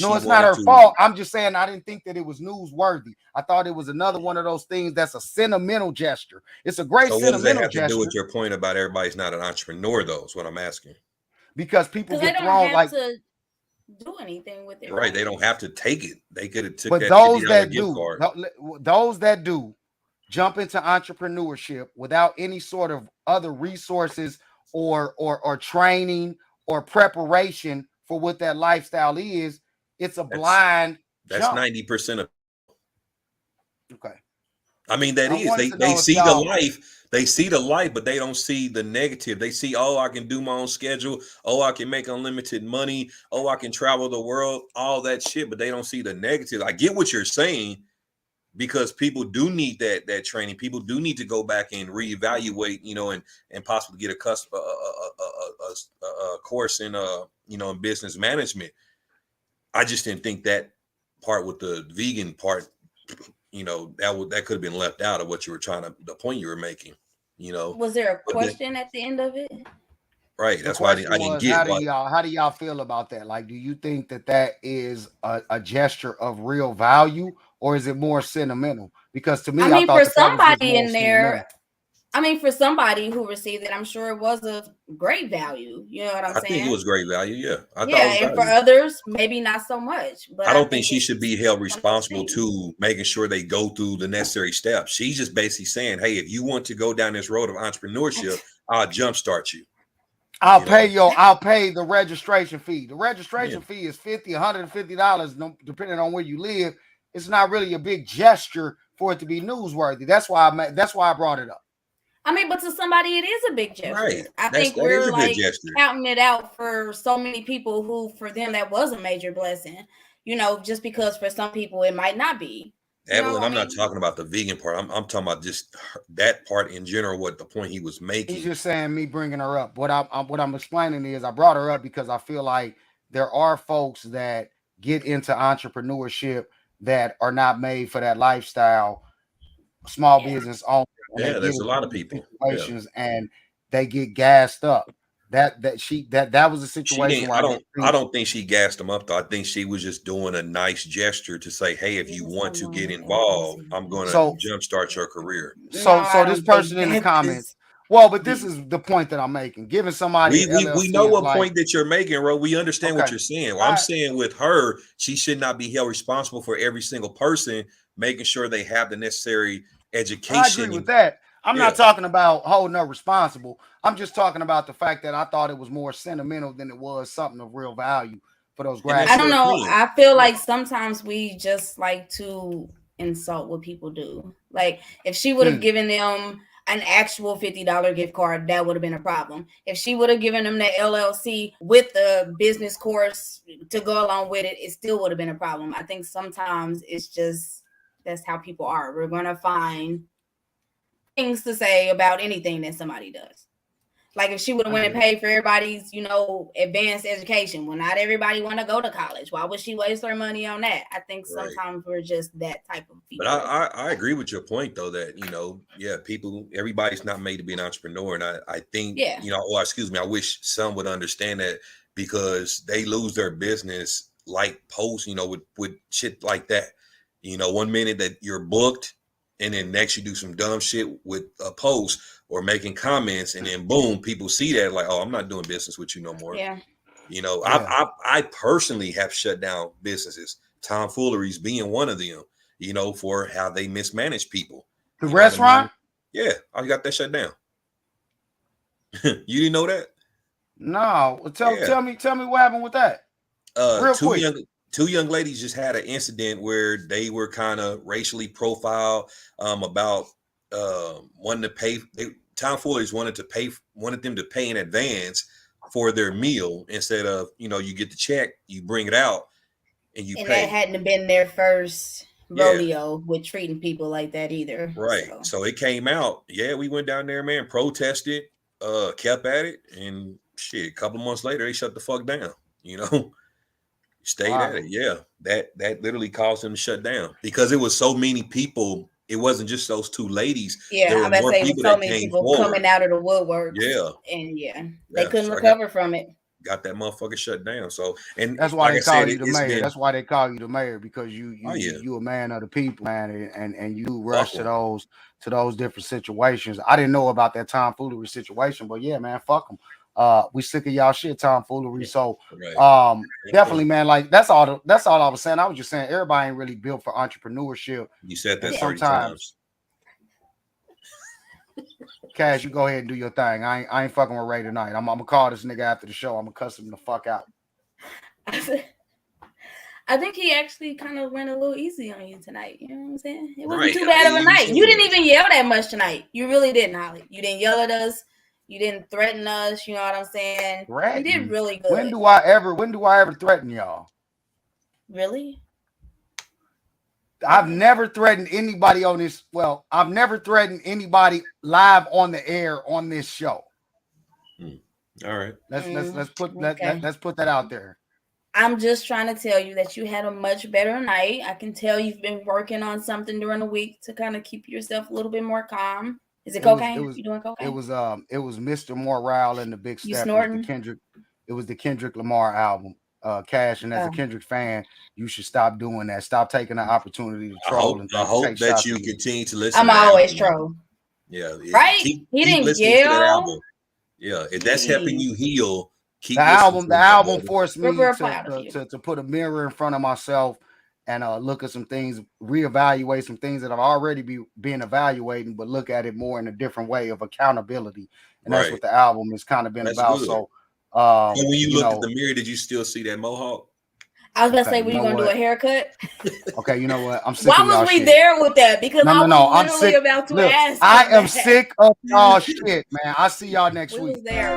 S2: no, it's not her fault. I'm just saying I didn't think that it was newsworthy. I thought it was another one of those things that's a sentimental gesture. It's a great sentimental gesture. So what does that have
S3: to do with your point about everybody's not an entrepreneur, though, is what I'm asking.
S2: Because people get thrown like
S1: to do anything with it.
S3: Right. They don't have to take it. They could have took
S2: that $50 gift card. Those that do jump into entrepreneurship without any sort of other resources or training or preparation for what that lifestyle is, it's a blind jump.
S3: 90% of.
S2: Okay.
S3: I mean, that is they see the life. They see the life, but they don't see the negative. They see, oh, I can do my own schedule. Oh, I can make unlimited money. Oh, I can travel the world, all that shit, but they don't see the negative. I get what you're saying, because people do need that training. People do need to go back and reevaluate, and possibly get a course in in business management. I just didn't think that part with the vegan part, that could have been left out of what you were the point you were making.
S1: Was there a question at the end of it?
S3: Right. That's why I didn't get.
S2: How do y'all feel about that? Like, do you think that is a gesture of real value, or is it more sentimental? Because to me, I thought
S1: for somebody in there, for somebody who received it, I'm sure it was of great value. You know what I'm saying?
S3: I think it was great value. Yeah.
S1: And for others, maybe not so much. But
S3: I don't think she should be held responsible to making sure they go through the necessary steps. She's just basically saying, hey, if you want to go down this road of entrepreneurship, I'll jumpstart you.
S2: I'll pay the registration fee. The registration fee is $50, $150, depending on where you live. It's not really a big gesture for it to be newsworthy. That's why I brought it up.
S1: But to somebody, it is a big gesture.
S3: Right.
S1: I think we're like counting it out for so many people who, for them, that was a major blessing. Just because for some people it might not be.
S3: Evelyn, I'm not talking about the vegan part. I'm talking about just that part in general. What the point he was making.
S2: He's just saying me bringing her up. What I'm explaining is I brought her up because I feel like there are folks that get into entrepreneurship that are not made for that lifestyle. Small business owners.
S3: Yeah, there's a lot of people.
S2: And they get gassed up. That was a situation where
S3: I don't think she gassed them up though. I think she was just doing a nice gesture to say, hey, if you want to get involved, I'm going to jumpstart your career.
S2: So this person in the comments. Well, but this is the point that I'm making. Giving somebody
S3: we know what point that you're making, Ro. We understand what you're saying. Well, I'm saying with her, she should not be held responsible for every single person, making sure they have the necessary education.
S2: I agree with that. I'm not talking about holding her responsible. I'm just talking about the fact that I thought it was more sentimental than it was something of real value for those graduates.
S1: I don't know. I feel like sometimes we just like to insult what people do. Like if she would have given them an actual $50 gift card, that would have been a problem. If she would have given them the LLC with the business course to go along with it, it still would have been a problem. I think sometimes it's just that's how people are. We're going to find things to say about anything that somebody does. Like if she would have went and paid for everybody's, advanced education. Well, not everybody want to go to college. Why would she waste her money on that? I think sometimes we're just that type of people.
S3: But I agree with your point though, that, everybody's not made to be an entrepreneur. And I think, I wish some would understand that, because they lose their business like posts, with shit like that. One minute that you're booked, and then next you do some dumb shit with a post or making comments, and then boom, people see that like, oh, I'm not doing business with you no more.
S1: Yeah.
S3: I personally have shut down businesses, tomfooleries being one of them, for how they mismanage people.
S2: The restaurant?
S3: Yeah, I got that shut down. You didn't know that?
S2: No. Well, tell me what happened with that. Real quick.
S3: Two young ladies just had an incident where they were kind of racially profiled about wanting to pay. Tomfooleries wanted them to pay in advance for their meal instead of, you get the check, you bring it out, and you pay.
S1: That hadn't been their first rodeo with treating people like that either.
S3: Right. So it came out. Yeah, we went down there, man, protested, kept at it, and shit, a couple of months later, they shut the fuck down. Stayed at it. Yeah. That literally caused them to shut down because it was so many people. It wasn't just those two ladies.
S1: Yeah,
S3: there
S1: I'm about to say it was so many people
S3: forward.
S1: coming out of the woodwork.
S3: Yeah.
S1: And they couldn't recover from it.
S3: Got that motherfucker shut down. So, and
S2: that's why they call you the mayor. That's why they call you the mayor, because you a man of the people, man, and you rush to those different situations. I didn't know about that tomfoolery situation, but yeah, man, fuck them. We sick of y'all shit tomfoolery. So definitely, man, like that's all I was saying. I was just saying everybody ain't really built for entrepreneurship.
S3: You said that 30 times.
S2: Cash, you go ahead and do your thing. I ain't fucking with Ray tonight. I'm gonna call this nigga after the show. I'm gonna cuss him the fuck out.
S1: I think he actually kind of went a little easy on you tonight. You know what I'm saying? It wasn't too bad of a night. You didn't even yell that much tonight. You really didn't, Holly. You didn't yell at us. You didn't threaten us. You know what I'm saying? You did really good.
S2: When do I ever threaten y'all?
S1: Really?
S2: I've never threatened anybody on this. Well, I've never threatened anybody live on the air on this show.
S3: All right.
S2: Let's put that out there.
S1: I'm just trying to tell you that you had a much better night. I can tell you've been working on something during the week to kind of keep yourself a little bit more calm. Is it cocaine? You doing cocaine?
S2: It was Mr. Morale and the Big Step.
S1: You snorting?
S2: It was the Kendrick Lamar album. Cash, and as a Kendrick fan, you should stop doing that. Stop taking the opportunity to troll.
S3: I hope that you continue to listen.
S1: I'm always troll.
S3: Yeah,
S1: right. He didn't yell.
S3: Yeah, if that's helping you heal, keep
S2: the album forced me to put a mirror in front of myself and look at some things, reevaluate some things that I've already been evaluating, but look at it more in a different way of accountability. And that's what the album has kind of been about. Good. So
S3: when you looked at the mirror, did you still see that mohawk?
S1: I was gonna say, were you gonna do a haircut?
S2: Okay, you know what? I'm sick.
S1: Why was we there with that? Because I was literally about to ask.
S2: I am sick of y'all shit, man. I'll see y'all next week.
S1: Was there,